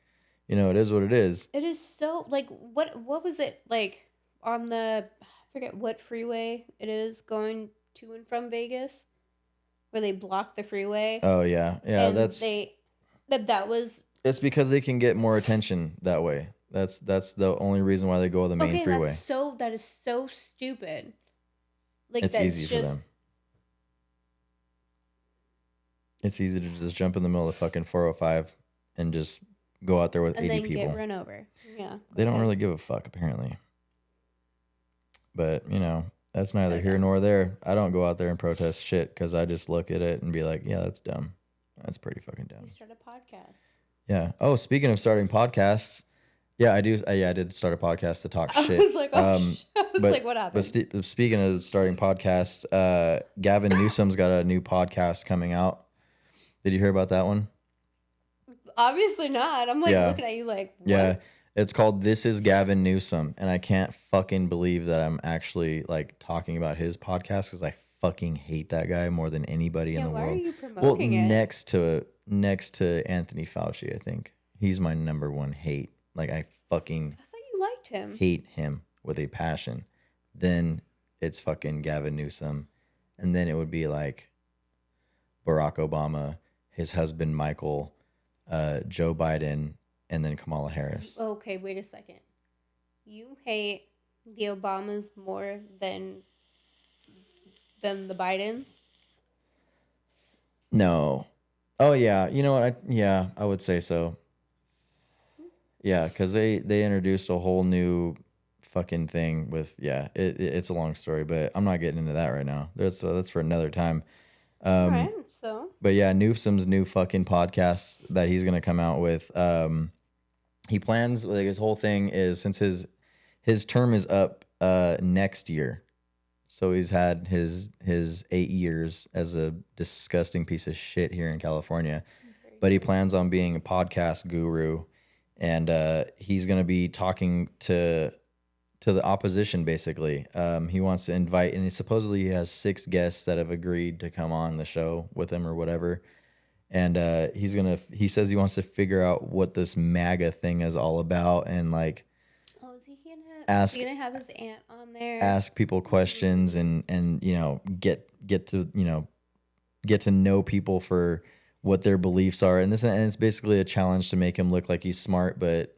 it is what it is. It is so, like, what was it, like, on the, I forget what freeway it is going to and from Vegas, where they blocked the freeway. Oh, yeah. Yeah, and that was... It's because they can get more attention that way. That's the only reason why they go on the main freeway. That is so stupid. Like, it's easy for them. It's easy to just jump in the middle of the fucking 405 and just go out there with 80 people. And then get run over. Yeah. They don't really give a fuck, apparently. But, that's neither here nor there. I don't go out there and protest shit because I just look at it and be like, yeah, that's dumb. That's pretty fucking dumb. You start a podcast. Yeah. Oh, speaking of starting podcasts, yeah, I do. I did start a podcast to talk shit. I was like, what happened? But speaking of starting podcasts, Gavin Newsom's got a new podcast coming out. Did you hear about that one? Obviously not. I'm like looking at you like, what? Yeah. It's called This Is Gavin Newsom, and I can't fucking believe that I'm actually like talking about his podcast because I fucking hate that guy more than anybody in the world. Why are you promoting it? Next to Anthony Fauci, I think he's my number one hate. Like, I thought you liked him. Hate him with a passion. Then it's fucking Gavin Newsom, and then it would be like Barack Obama, his husband Michael, Joe Biden, and then Kamala Harris. Okay, wait a second. You hate the Obamas more than the Bidens? No. Oh yeah, you know what? I would say so. Yeah, because they introduced a whole new fucking thing with it's a long story, but I'm not getting into that right now. That's for another time. All right, so. But yeah, Newsom's new fucking podcast that he's gonna come out with. he plans, like, his whole thing is, since his term is up next year. So he's had his 8 years as a disgusting piece of shit here in California. But he plans on being a podcast guru, and he's going to be talking to the opposition, basically. He wants to invite, and supposedly he has 6 guests that have agreed to come on the show with him or whatever. And he says he wants to figure out what this MAGA thing is all about, and like, Oh, is ask he gonna have his aunt on there? Ask people questions, and get to know people for what their beliefs are, and it's basically a challenge to make him look like he's smart. But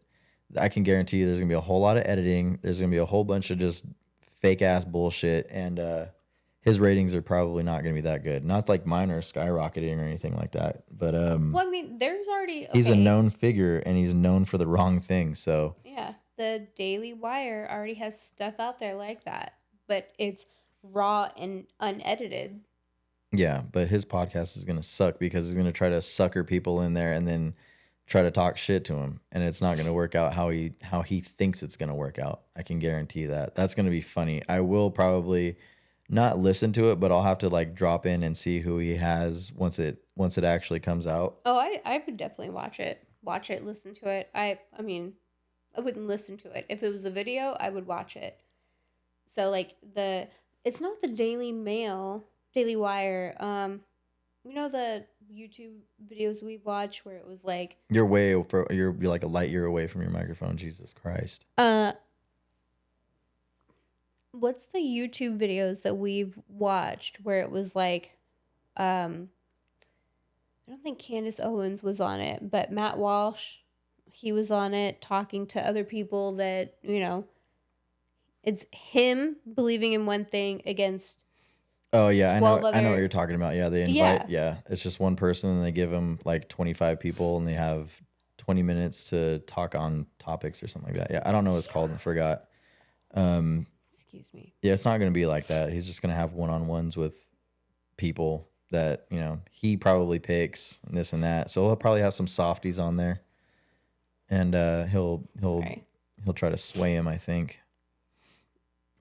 I can guarantee you there's gonna be a whole lot of editing. There's gonna be a whole bunch of just fake ass bullshit, and his ratings are probably not gonna be that good. Not like mine are skyrocketing or anything like that, but well, I mean, there's already he's a known figure, and he's known for the wrong thing. So yeah, the Daily Wire already has stuff out there like that, but it's raw and unedited. Yeah, but his podcast is gonna suck because he's gonna try to sucker people in there and then try to talk shit to him, and it's not gonna work out how he thinks it's gonna work out. I can guarantee that. That's gonna be funny. I will probably not listen to it, but I'll have to like drop in and see who he has once it actually comes out. Oh, I would definitely watch it, listen to it. I mean, I wouldn't listen to it if it was a video. I would watch it. So like it's not the Daily Mail. Daily Wire, you know the YouTube videos we watch where it was like You're like a light year away from your microphone. Jesus Christ. What's the YouTube videos that we've watched where it was like, I don't think Candace Owens was on it, but Matt Walsh, he was on it talking to other people that it's him believing in one thing against. Oh yeah, I know what you're talking about. Yeah, they invite. Yeah, it's just one person, and they give them like 25 people, and they have 20 minutes to talk on topics or something like that. Yeah, I don't know what it's called. I forgot. Excuse me. Yeah, it's not going to be like that. He's just going to have one-on-ones with people that he probably picks, and this and that. So he'll probably have some softies on there, and he'll try to sway him, I think.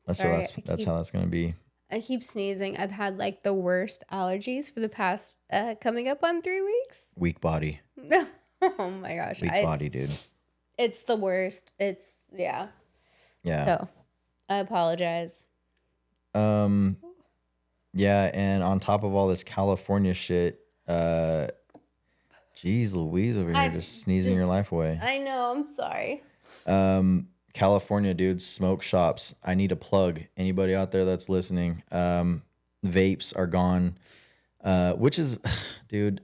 That's how that's going to be. I keep sneezing. I've had like the worst allergies for the past coming up on 3 weeks. Weak body. Oh my gosh. Weak body, dude. It's the worst. It's yeah. Yeah. So I apologize. Yeah, and on top of all this California shit, geez Louise over here just sneezing your life away. I know, I'm sorry. California, dude, smoke shops. I need a plug. Anybody out there that's listening, vapes are gone, which is, dude,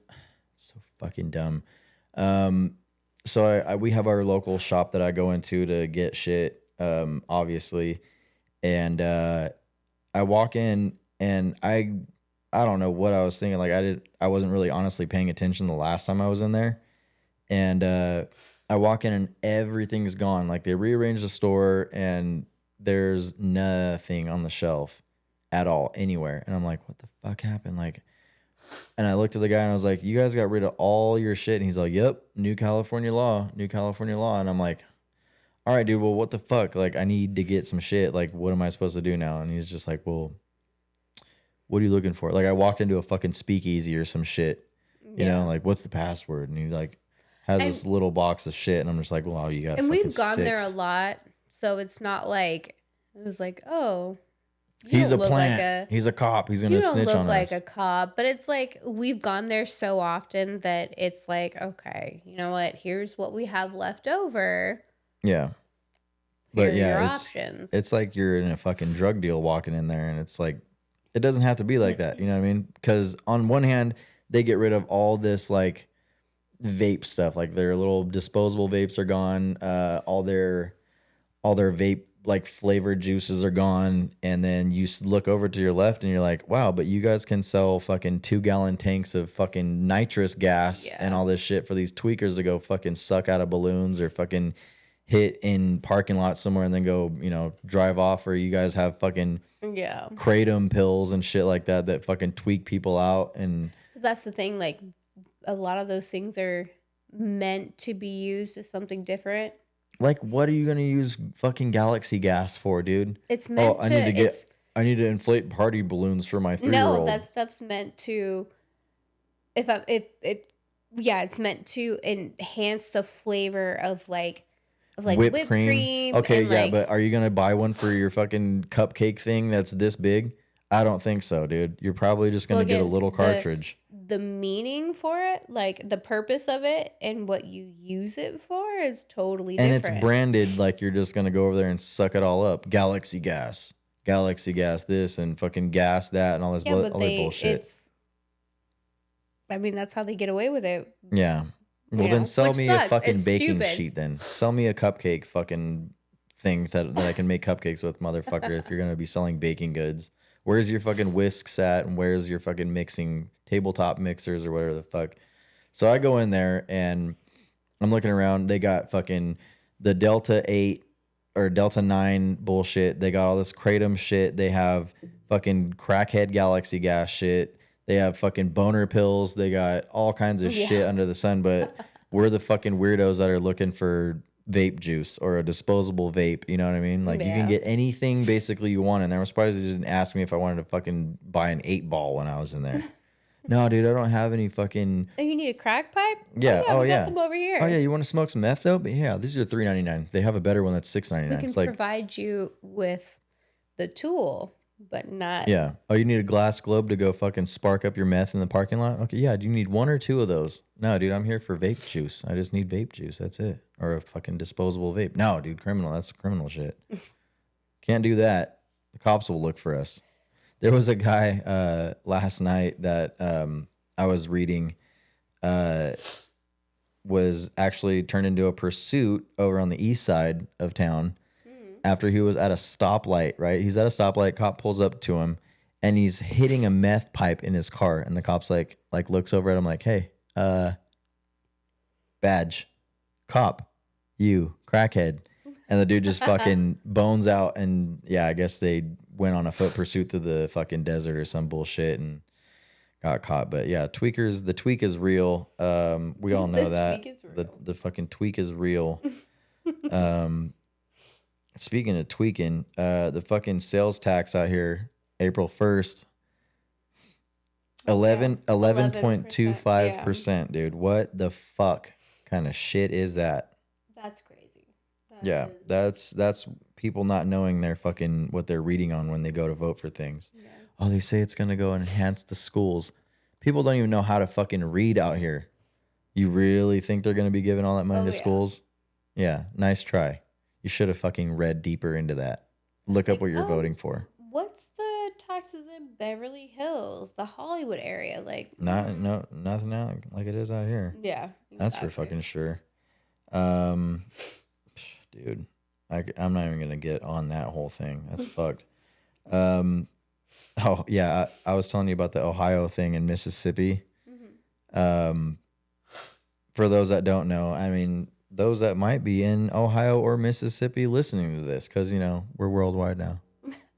so fucking dumb. So we have our local shop that I go into to get shit, obviously, and I walk in and I don't know what I was thinking. Like I wasn't really honestly paying attention the last time I was in there, and I walk in and everything's gone. Like they rearranged the store and there's nothing on the shelf at all anywhere. And I'm like, what the fuck happened? Like, and I looked at the guy and I was like, you guys got rid of all your shit. And he's like, yep, new California law. And I'm like, all right, dude, well, what the fuck? Like, I need to get some shit. Like, what am I supposed to do now? And he's just like, well, what are you looking for? Like, I walked into a fucking speakeasy or some shit, you know, like, what's the password? And he's like, has this little box of shit, and I'm just like, well, you got. And we've gone there a lot, so it's not like it was like, oh, he's a plant. He's a cop. He's gonna snitch on us. You don't look like a cop, but it's like we've gone there so often that it's like, okay, you know what? Here's what we have left over. Yeah, but yeah, options. It's like you're in a fucking drug deal walking in there, and it's like it doesn't have to be like that. You know what I mean? Because on one hand, they get rid of all this like vape stuff, like their little disposable vapes are gone, all their vape like flavored juices are gone, and then you look over to your left and you're like, wow, but you guys can sell fucking 2-gallon tanks of fucking nitrous gas and all this shit for these tweakers to go fucking suck out of balloons or fucking hit in parking lot somewhere and then go drive off, or you guys have fucking kratom pills and shit like that fucking tweak people out. And that's the thing, like a lot of those things are meant to be used as something different. Like, what are you gonna use fucking galaxy gas for, dude? It's meant I need to inflate party balloons for my 3-year-old. No, that stuff's meant to. It's meant to enhance the flavor of whipped cream. Okay, and yeah, but are you gonna buy one for your fucking cupcake thing that's this big? I don't think so, dude. You're probably just gonna get a little cartridge. The meaning for it, like the purpose of it and what you use it for is totally different. And it's branded like you're just gonna go over there and suck it all up. Galaxy gas this and fucking gas that and all this other bullshit. That's how they get away with it. Yeah. Well, then sell me a fucking baking sheet then. Sell me a cupcake fucking thing that I can make cupcakes with, motherfucker, if you're going to be selling baking goods. Where's your fucking whisks at and where's your fucking mixing tabletop mixers or whatever the fuck? So I go in there and I'm looking around. They got fucking the Delta 8 or Delta 9 bullshit. They got all this Kratom shit. They have fucking crackhead galaxy gas shit. They have fucking boner pills. They got all kinds of shit under the sun, but we're the fucking weirdos that are looking for vape juice or a disposable vape. You know what I mean? Like you can get anything basically you want in there. I'm surprised they didn't ask me if I wanted to fucking buy an 8-ball when I was in there. No, dude, I don't have any fucking. Oh, you need a crack pipe? Yeah. We got them over here. Oh yeah, you want to smoke some meth though? But yeah, these are $3.99. They have a better one that's $6.99. We can provide you with the tool. But not. Yeah. Oh, you need a glass globe to go fucking spark up your meth in the parking lot? Okay, yeah. Do you need 1 or 2 of those? No, dude, I'm here for vape juice. I just need vape juice. That's it. Or a fucking disposable vape. No, dude, criminal. That's criminal shit. Can't do that. The cops will look for us. There was a guy last night that I was reading was actually turned into a pursuit over on the east side of town. After he was at a stoplight, right? He's at a stoplight, cop pulls up to him, and he's hitting a meth pipe in his car. And the cop's like looks over at him like, hey, badge, cop, you, crackhead. And the dude just fucking bones out. And yeah, I guess they went on a foot pursuit through the fucking desert or some bullshit and got caught. But yeah, the tweak is real. We all know that. The fucking tweak is real. Speaking of tweaking, the fucking sales tax out here, April 1st, 11.25%, dude. What the fuck kind of shit is that? That's crazy. That's people not knowing their fucking what they're reading on when they go to vote for things. Yeah. Oh, they say it's gonna go enhance the schools. People don't even know how to fucking read out here. You really think they're gonna be giving all that money to schools? Yeah, nice try. You should have fucking read deeper into that. Look up what you're voting for. What's the taxes in Beverly Hills, the Hollywood area? Nothing out like it is out here. Yeah. Exactly. That's for fucking sure. Dude, I'm not even going to get on that whole thing. That's fucked. Oh, yeah. I was telling you about the Ohio thing in Mississippi. Mm-hmm. For those that don't know, I mean, those that might be in Ohio or Mississippi listening to this, because, we're worldwide now.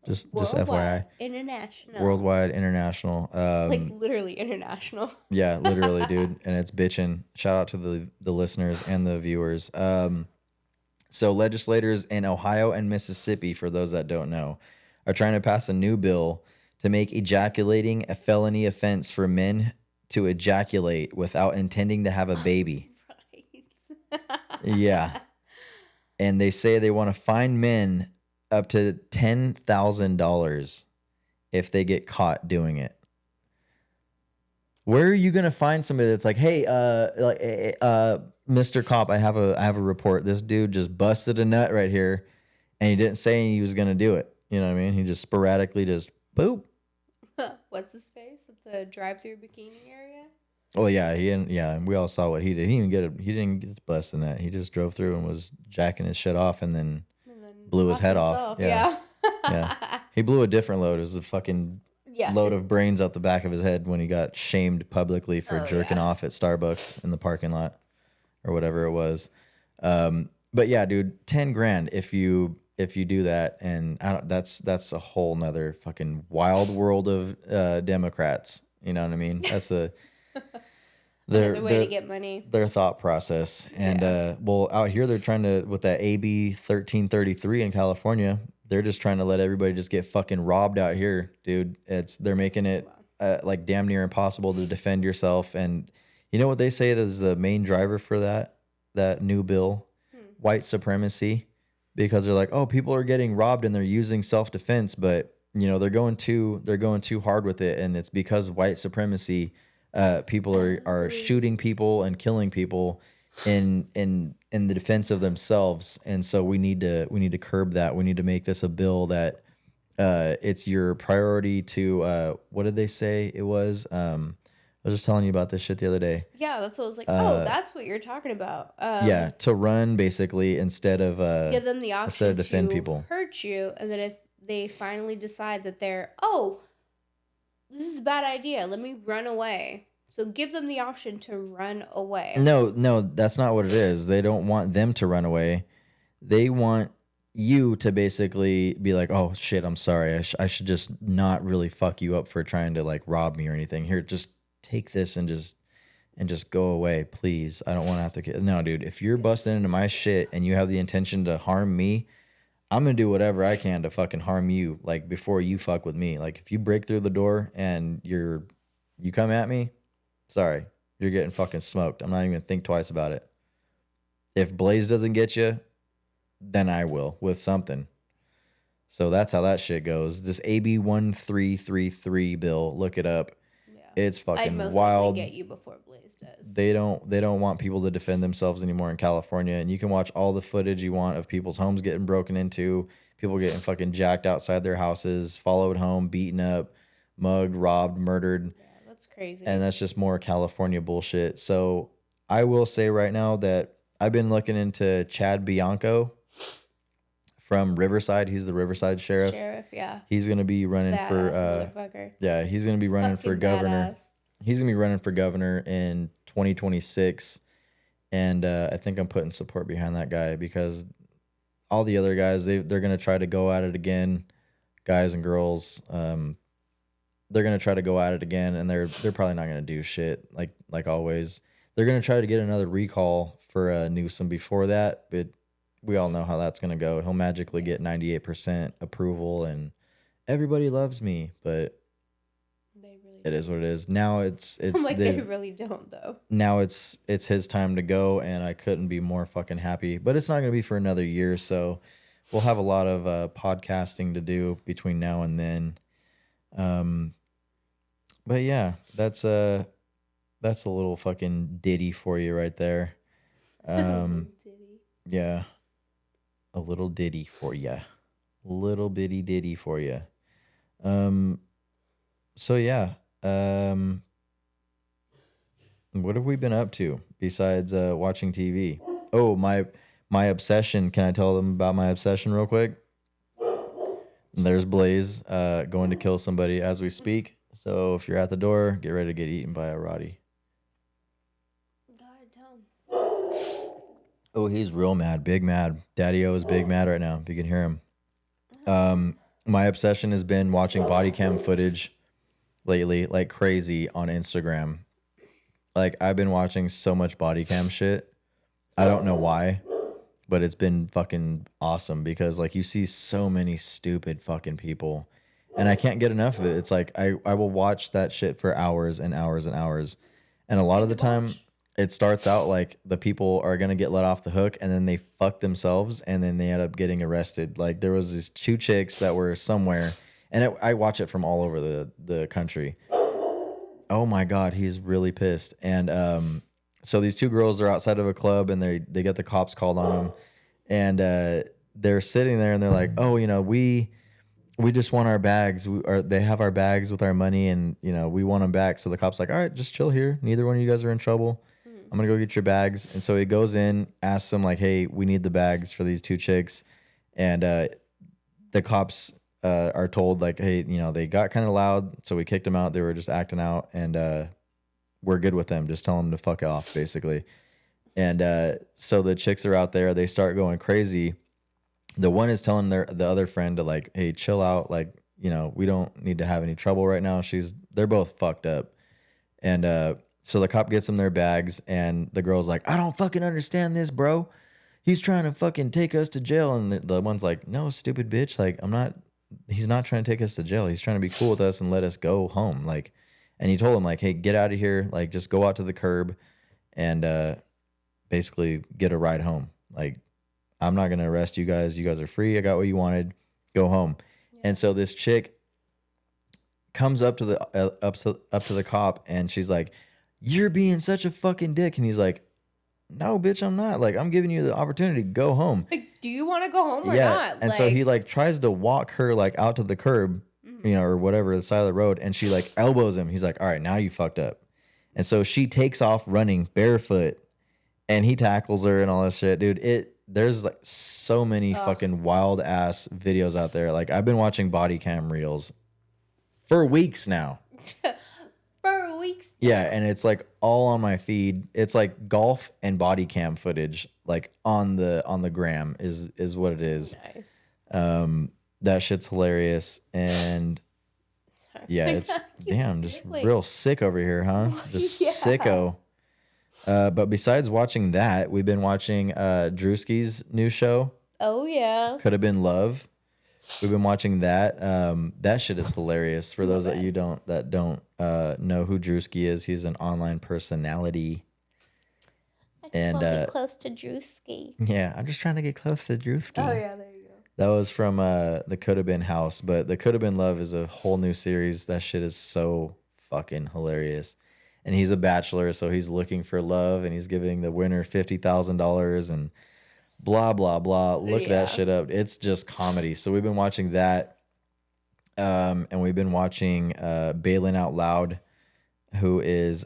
Just FYI. International. Worldwide, international. Literally international. Yeah, literally, dude. And it's bitching. Shout out to the listeners and the viewers. So legislators in Ohio and Mississippi, for those that don't know, are trying to pass a new bill to make ejaculating a felony offense for men to ejaculate without intending to have a baby. Yeah. And they say they want to fine men up to $10,000 if they get caught doing it. Where are you going to find somebody that's like, hey, Mr. Cop, I have a report. This dude just busted a nut right here and he didn't say he was going to do it. You know what I mean? He just sporadically just boop. What's his face at the drive-through bikini area? Oh yeah, we all saw what he did. He didn't get busted in that. He just drove through and was jacking his shit off and then blew his head off. Yeah. Yeah. He blew a different load. It was the fucking load of brains out the back of his head when he got shamed publicly for jerking off at Starbucks in the parking lot or whatever it was. But yeah, dude, 10 grand if you do that, and that's a whole nother fucking wild world of Democrats. You know what I mean? That's their Another way to get money. their thought process. And well, out here they're trying to, with that AB 1333 in California, they're just trying to let everybody just get fucking robbed out here, dude. They're making it like damn near impossible to defend yourself. And you know what they say is the main driver for that new bill? White supremacy. Because they're like, oh, people are getting robbed and they're using self-defense, but you know they're going too hard with it, and it's because white supremacy. People are shooting people and killing people in the defense of themselves, and so we need to curb that. We need to make this a bill that it's your priority to what did they say it was? I was just telling you about this shit the other day. Yeah, that's what I was like. Oh, that's what you're talking about. Yeah, to run basically instead of give them the option to defend to people, hurt you, and then if they finally decide that this is a bad idea, let me run away. So give them the option to run away. No, that's not what it is. They don't want them to run away. They want you to basically be like, oh shit, I'm sorry. I should just not really fuck you up for trying to like rob me or anything. Here, just take this and just go away, please. I don't want to have to. No, dude, if you're busting into my shit and you have the intention to harm me, I'm gonna do whatever I can to fucking harm you. Like before you fuck with me. Like if you break through the door and you come at me, sorry, you're getting fucking smoked. I'm not even gonna think twice about it. If Blaze doesn't get you, then I will with something. So that's how that shit goes. This AB 1333 bill, look it up. It's fucking I'd most wild. likely get you before Blaze does. They don't want people to defend themselves anymore in California, and you can watch all the footage you want of people's homes getting broken into, people getting fucking jacked outside their houses, followed home, beaten up, mugged, robbed, murdered. Yeah, that's crazy. And that's just more California bullshit. So I will say right now that I've been looking into Chad Bianco from Riverside. He's the Riverside sheriff. Yeah. He's gonna be running for motherfucker. yeah, he's gonna be running for governor. Badass. He's gonna be running for governor in 2026, and I think I'm putting support behind that guy because all the other guys they're gonna try to go at it again, guys and girls. They're gonna try to go at it again, and they're probably not gonna do shit like always. They're gonna try to get another recall for Newsom before that, but we all know how that's going to go. He'll magically get 98% approval and everybody loves me, but it is what it is. Now it's I'm like, they really don't though. Now it's his time to go, and I couldn't be more fucking happy, but it's not going to be for another year. So we'll have a lot of podcasting to do between now and then. But yeah, that's a little fucking ditty for you right there. Yeah. A little ditty for you. Little bitty ditty for you. So yeah. What have we been up to besides watching TV? Oh, my obsession. Can I tell them about my obsession real quick? There's Blaze going to kill somebody as we speak. So if you're at the door, get ready to get eaten by a Roddy. Oh, he's real mad, big mad. Daddy-O is big mad right now, if you can hear him. My obsession has been watching Bodycam footage lately, like crazy on Instagram. Like, I've been watching so much Bodycam shit. I don't know why, but it's been fucking awesome because, like, you see so many stupid fucking people, and I can't get enough of it. It's like, I will watch that shit for hours and hours and hours. And a lot of the time, it starts out like the people are going to get let off the hook and then they fuck themselves and then they end up getting arrested. Like there was these two chicks that were somewhere and I watch it from all over the country. Oh my God, he's really pissed. And so these two girls are outside of a club and they get the cops called on them and they're sitting there and they're like, oh, you know, we just want our bags. They have our bags with our money and, you know, we want them back. So the cop's like, all right, just chill here. Neither one of you guys are in trouble. I'm going to go get your bags. And so he goes in, asks them like, hey, we need the bags for these two chicks. And the cops are told like, hey, you know, they got kind of loud. So we kicked them out. They were just acting out and we're good with them. Just tell them to fuck off basically. And so the chicks are out there. They start going crazy. The one is telling the other friend to like, hey, chill out. Like, you know, we don't need to have any trouble right now. They're both fucked up. And So the cop gets them their bags, and the girl's like, I don't fucking understand this, bro. He's trying to fucking take us to jail. And the one's like, no, stupid bitch. Like, he's not trying to take us to jail. He's trying to be cool with us and let us go home. Like, and he told him, like, hey, get out of here. Like, just go out to the curb and basically get a ride home. Like, I'm not going to arrest you guys. You guys are free. I got what you wanted. Go home. Yeah. And so this chick comes up to the cop, and she's like, you're being such a fucking dick. And he's like, no, bitch, I'm not. Like, I'm giving you the opportunity to go home. Like, do you want to go home or not? And so he like tries to walk her like out to the curb, or whatever, the side of the road. And she like elbows him. He's like, all right, now you fucked up. And so she takes off running barefoot, and he tackles her and all this shit. Dude, there's like so many fucking wild ass videos out there. Like, I've been watching Bodycam reels for weeks now. For weeks. Yeah, and it's like all on my feed. It's like golf and body cam footage, like on the gram is what it is. Nice. That shit's hilarious, and yeah, it's damn just real sick over here, huh? Just sicko. But besides watching that, we've been watching Druski's new show. Oh yeah. Could Have Been Love. We've been watching that. That shit is hilarious. For those that don't know who Druski is, he's an online personality. I just want to be close to Druski. Yeah, I'm just trying to get close to Druski. Oh yeah, there you go. That was from the Could Have Been House, but the Could Have Been Love is a whole new series. That shit is so fucking hilarious. And he's a bachelor, so he's looking for love, and he's giving the winner $50,000 and blah blah blah. Look that shit up. It's just comedy. So we've been watching that, and we've been watching Baylen Out Loud, who is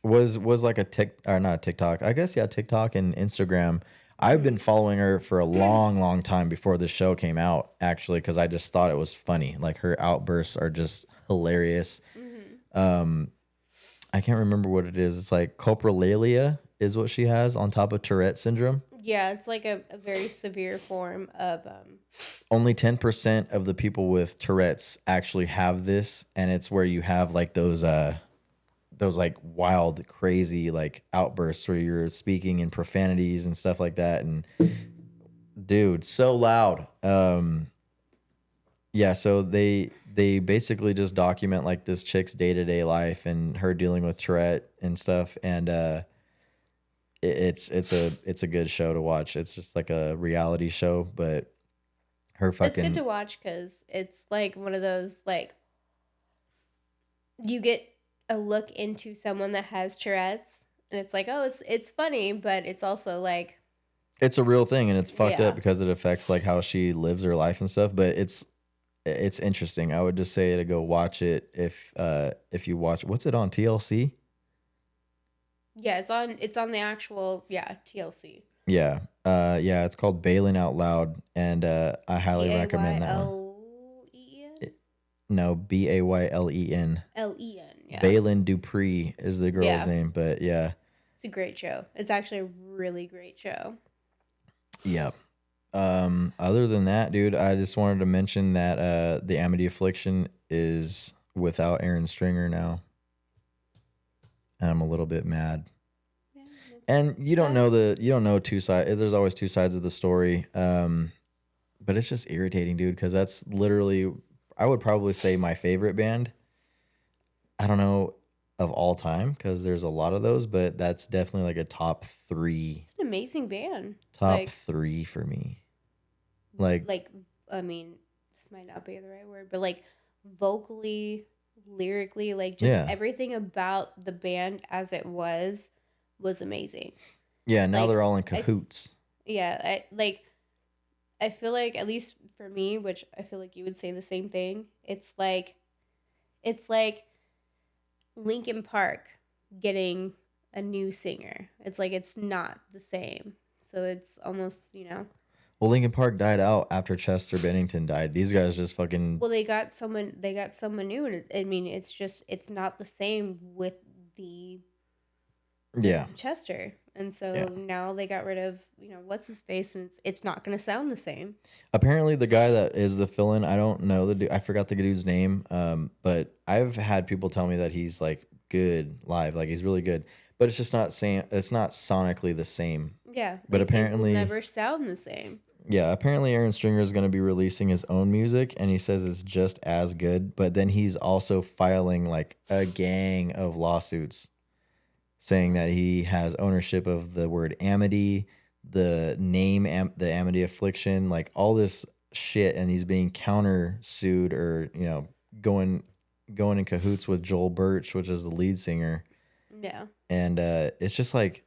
was like not a TikTok, I guess. Yeah, TikTok and Instagram. I've been following her for a long time before the show came out, actually, because I just thought it was funny. Like, her outbursts are just hilarious. I can't remember what it is. It's like coprolalia is what she has on top of Tourette syndrome. Yeah, it's like a very severe form of Only 10% of the people with Tourette's actually have this, and it's where you have like those like wild, crazy like outbursts where you're speaking in profanities and stuff like that. And dude, so loud. Yeah, so they basically just document like this chick's day-to-day life and her dealing with Tourette and stuff, and it's a good show to watch. It's just like a reality show, but her fucking... It's good to watch because it's like one of those, like, you get a look into someone that has Tourette's, and it's like, oh, it's funny, but it's also like... It's a real thing, and it's fucked up because it affects like how she lives her life and stuff, but it's interesting. I would just say to go watch it if you watch... What's it on, TLC? Yeah, it's on the actual TLC. Yeah. It's called Baylen Out Loud, and I highly recommend that one. No, Baylen. Len, yeah. Baylen Dupree is the girl's name, but yeah. It's a great show. It's actually a really great show. Yeah. Other than that, dude, I just wanted to mention that the Amity Affliction is without Aaron Stringer now. And I'm a little bit mad. Yeah, and you don't know two sides. There's always two sides of the story. But it's just irritating, dude, because that's literally, I would probably say, my favorite band. I don't know of all time, because there's a lot of those, but that's definitely like a top 3. It's an amazing band. Top 3 for me. Like, I mean, this might not be the right word, but like vocally, lyrically, like just everything about the band as it was amazing. Yeah, now they're all in cahoots. I feel like, at least for me, which I feel like you would say the same thing, it's like Linkin Park getting a new singer. It's like it's not the same. So it's almost, Well, Linkin Park died out after Chester Bennington died. These guys just fucking... Well, they got someone new, and I mean, it's not the same with the Chester. And so now they got rid of, what's his face, and it's not going to sound the same. Apparently the guy that is the fill-in, I don't know the dude, I forgot the dude's name, but I've had people tell me that he's like good live. Like he's really good, but it's just not saying it's not sonically the same. Yeah. But It will apparently, never sound the same. yeah, apparently Aaron Stringer is going to be releasing his own music, and he says it's just as good. But then he's also filing like a gang of lawsuits, saying that he has ownership of the word Amity, the name, the Amity Affliction, like all this shit, and he's being counter sued or going in cahoots with Joel Birch, which is the lead singer, Yeah. and it's just like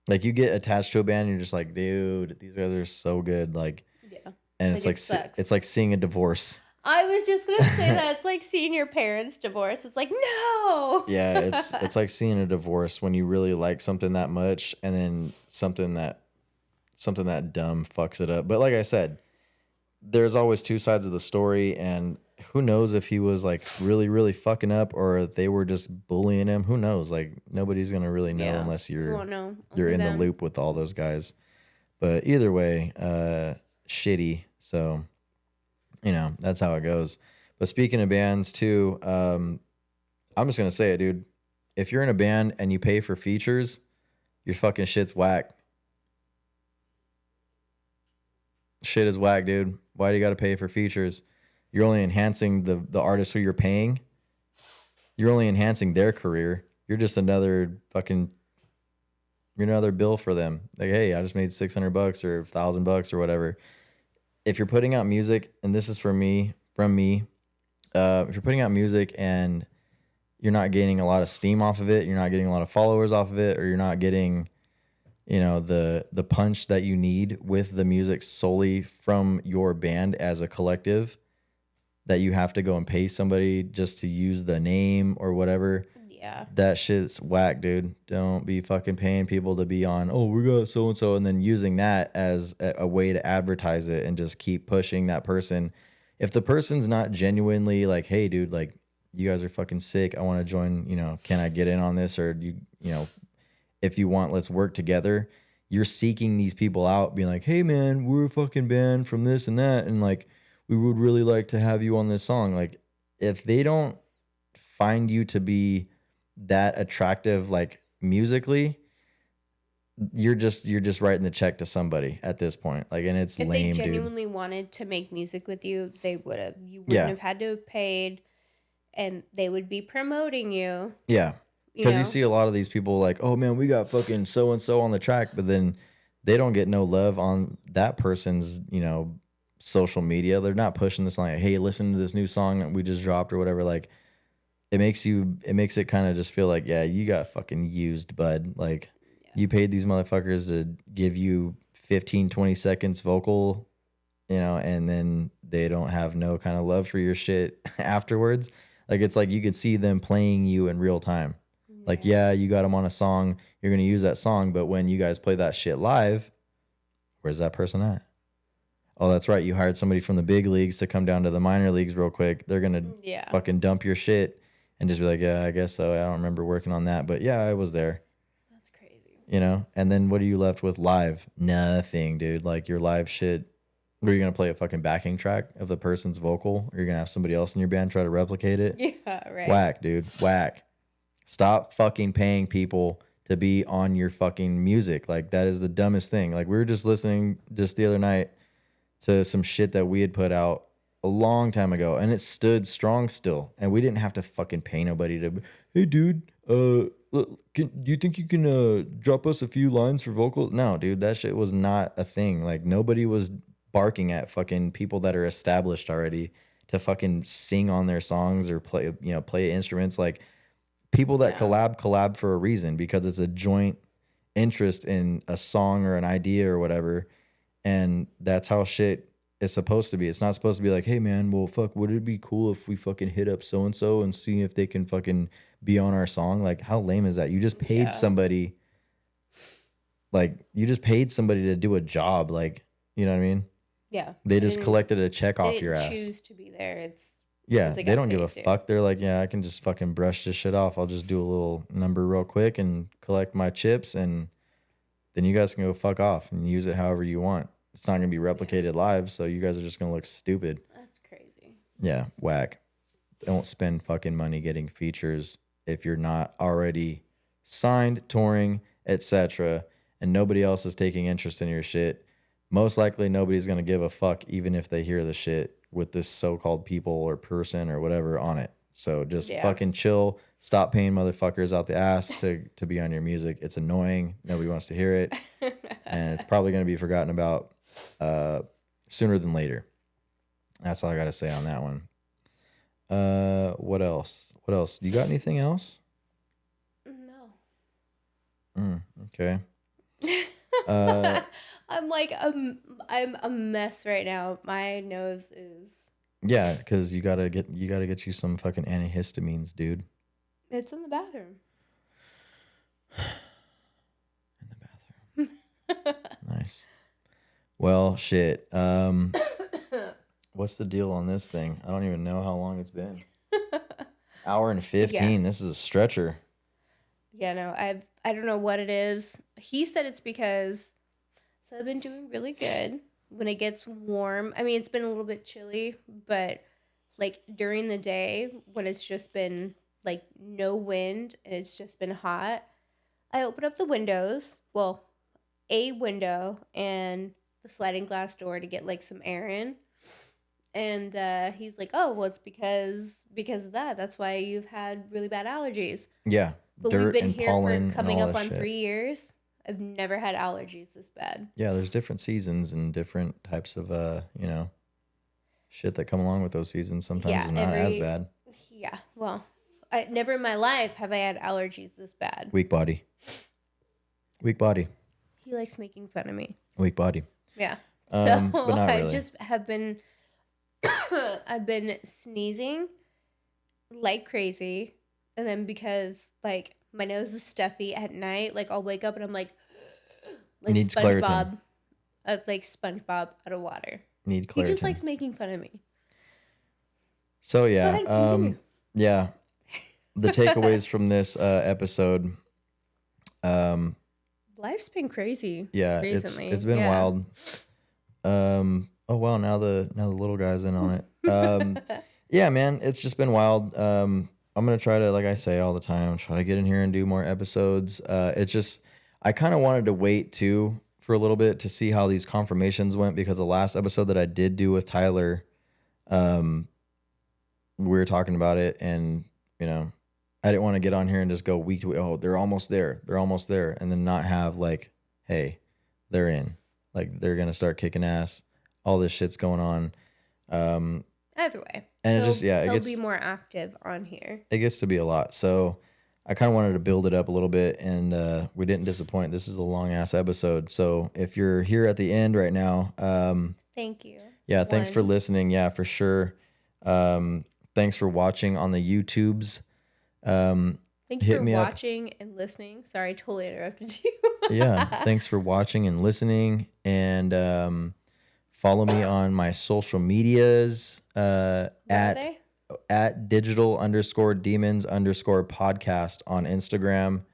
you get attached to a band, and you're just like, dude, these guys are so good, like, Yeah. and it's Like, like it sucks. it's like seeing a divorce. I was just gonna say that it's like seeing your parents divorce. It's like, no. Yeah, it's like seeing a divorce when you really like something that much, and then something that dumb fucks it up. But like I said, there's always two sides of the story, and who knows if he was like really, really fucking up or if they were just bullying him. Who knows? Like nobody's gonna really know Yeah. unless You you're won't know. you're Only in them. the loop with all those guys. But either way, shitty. So that's how it goes. But speaking of bands too, I'm just gonna say it, dude. If you're in a band and you pay for features, your fucking shit's whack. Shit is whack, dude. Why do you gotta pay for features? You're only enhancing the artist who you're paying. You're only enhancing their career. You're just another bill for them. Like, hey, I just made $600 or $1,000 or whatever. If you're putting out music, and this is from me, if you're putting out music and you're not gaining a lot of steam off of it, you're not getting a lot of followers off of it, or you're not getting, the punch that you need with the music solely from your band as a collective, that you have to go and pay somebody just to use the name or whatever. Yeah. That shit's whack, dude. Don't be fucking paying people to be on, oh, we got so and so, and then using that as a way to advertise it and just keep pushing that person. If the person's not genuinely like, hey, dude, like, you guys are fucking sick, I want to join, can I get in on this? Or if you want, let's work together. You're seeking these people out, being like, hey, man, we're a fucking band from this and that, and like, we would really like to have you on this song. Like, if they don't find you to be that attractive, like musically, you're just writing the check to somebody at this point. Like, and it's If lame, they dude. genuinely wanted to make music with you, they would have. You wouldn't have had to have paid, and they would be promoting you. Yeah. Because you see a lot of these people like, oh man, we got fucking so and so on the track, but then they don't get no love on that person's, social media. They're not pushing this like, hey, listen to this new song that we just dropped or whatever. Like, it makes it kind of just feel like, yeah, you got fucking used, bud. Like, you paid these motherfuckers to give you 15, 20 seconds vocal, and then they don't have no kind of love for your shit afterwards. Like, it's like you could see them playing you in real time. Like, yeah, you got them on a song, you're going to use that song, but when you guys play that shit live, where's that person at? Oh, that's right, you hired somebody from the big leagues to come down to the minor leagues real quick. They're going to fucking dump your shit and just be like, yeah, I guess so. I don't remember working on that, but yeah, I was there. That's crazy. And then what are you left with live? Nothing, dude. Like, your live shit, were you going to play a fucking backing track of the person's vocal? Or you're going to have somebody else in your band try to replicate it? Yeah, right. Whack, dude. Whack. Stop fucking paying people to be on your fucking music. Like, that is the dumbest thing. Like, we were just listening just the other night to some shit that we had put out a long time ago, and it stood strong still. And we didn't have to fucking pay nobody to, hey, dude, do you think you can drop us a few lines for vocal? No, dude, that shit was not a thing. Like, nobody was barking at fucking people that are established already to fucking sing on their songs or play instruments. Like, people that collab for a reason, because it's a joint interest in a song or an idea or whatever. And that's how shit is supposed to be. It's not supposed to be like, hey man, well fuck, would it be cool if we fucking hit up so and so and see if they can fucking be on our song? Like, how lame is that? You just paid somebody, like, to do a job. Like, you know what I mean? Yeah. They just collected a check off your ass. Choose to be there. They don't give a fuck. They're like, yeah, I can just fucking brush this shit off. I'll just do a little number real quick and collect my chips, and then you guys can go fuck off and use it however you want. It's not going to be replicated live, so you guys are just going to look stupid. That's crazy. Yeah, whack. Don't spend fucking money getting features if you're not already signed, touring, etc., and nobody else is taking interest in your shit, most likely nobody's going to give a fuck even if they hear the shit with this so-called people or person or whatever on it. So just fucking chill. Stop paying motherfuckers out the ass to be on your music. It's annoying. Nobody wants to hear it. And it's probably going to be forgotten about sooner than later. That's all I got to say on that one. What else? What else? You got anything else? No. Okay. I'm like, I'm a mess right now. My nose is. Yeah, because you gotta get you some fucking antihistamines, dude. It's in the bathroom. In the bathroom. Nice. Well, shit. What's the deal on this thing? I don't even know how long it's been. Hour and 15. Yeah. This is a stretcher. Yeah, no, I don't know what it is. He said it's because I've been doing really good when it gets warm. I mean, it's been a little bit chilly, but like during the day when it's just been like no wind and it's just been hot, I open up the windows. Well, a window and the sliding glass door to get like some air in. And he's like, "Oh, well, it's because of that. That's why you've had really bad allergies." Yeah, but we've been here for coming up on 3 years. I've never had allergies this bad. Yeah, there's different seasons and different types of shit that come along with those seasons. Sometimes it's not as bad. Yeah, well, never in my life have I had allergies this bad. Weak body. Weak body. He likes making fun of me. Weak body. Yeah. So but not really. I just have been I've been sneezing like crazy, and then because my nose is stuffy at night, like I'll wake up and I'm like Needs SpongeBob, like SpongeBob out of water. Need Claritin. He just likes making fun of me. So yeah, yeah. The takeaways from this episode. Life's been crazy. Yeah, recently. It's been wild. Oh wow, now the little guy's in on it. Yeah, man, it's just been wild. I'm gonna try to, like I say all the time, try to get in here and do more episodes. It's just I kind of wanted to wait too for a little bit to see how these confirmations went, because the last episode that I did do with Tyler, we were talking about it, and I didn't want to get on here and just go week to week. Oh, they're almost there, and then not have like, hey, they're in, like they're gonna start kicking ass. All this shit's going on. Either way. And he'll be more active on here. It gets to be a lot. So I kind of wanted to build it up a little bit, and we didn't disappoint. This is a long ass episode. So if you're here at the end right now, thank you. Yeah, thanks for listening. Yeah, for sure. Thanks for watching on the YouTubes. Thank you for watching and listening. Sorry, I totally interrupted you. Yeah, thanks for watching and listening, and follow me on my social medias at digital_demons_podcast on Instagram.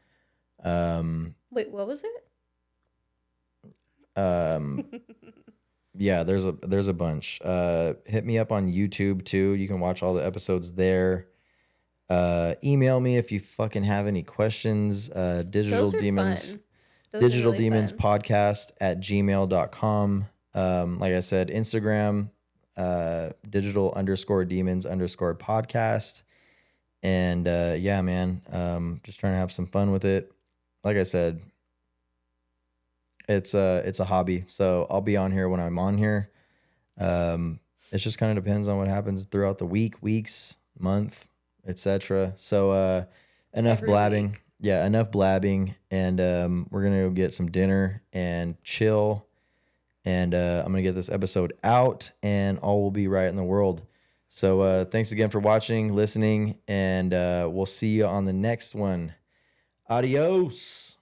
Wait, what was it? Yeah, there's a bunch. Hit me up on YouTube too. You can watch all the episodes there. Email me if you fucking have any questions. Digital Demons podcast at gmail.com. Like I said, Instagram, digital_demons_podcast. And yeah, man, just trying to have some fun with it. Like I said, it's a hobby. So I'll be on here when I'm on here. It just kind of depends on what happens throughout the weeks, month, etc. So enough blabbing. Yeah, enough blabbing. And we're going to go get some dinner and chill. And I'm going to get this episode out, and all will be right in the world. So thanks again for watching, listening, and we'll see you on the next one. Adios.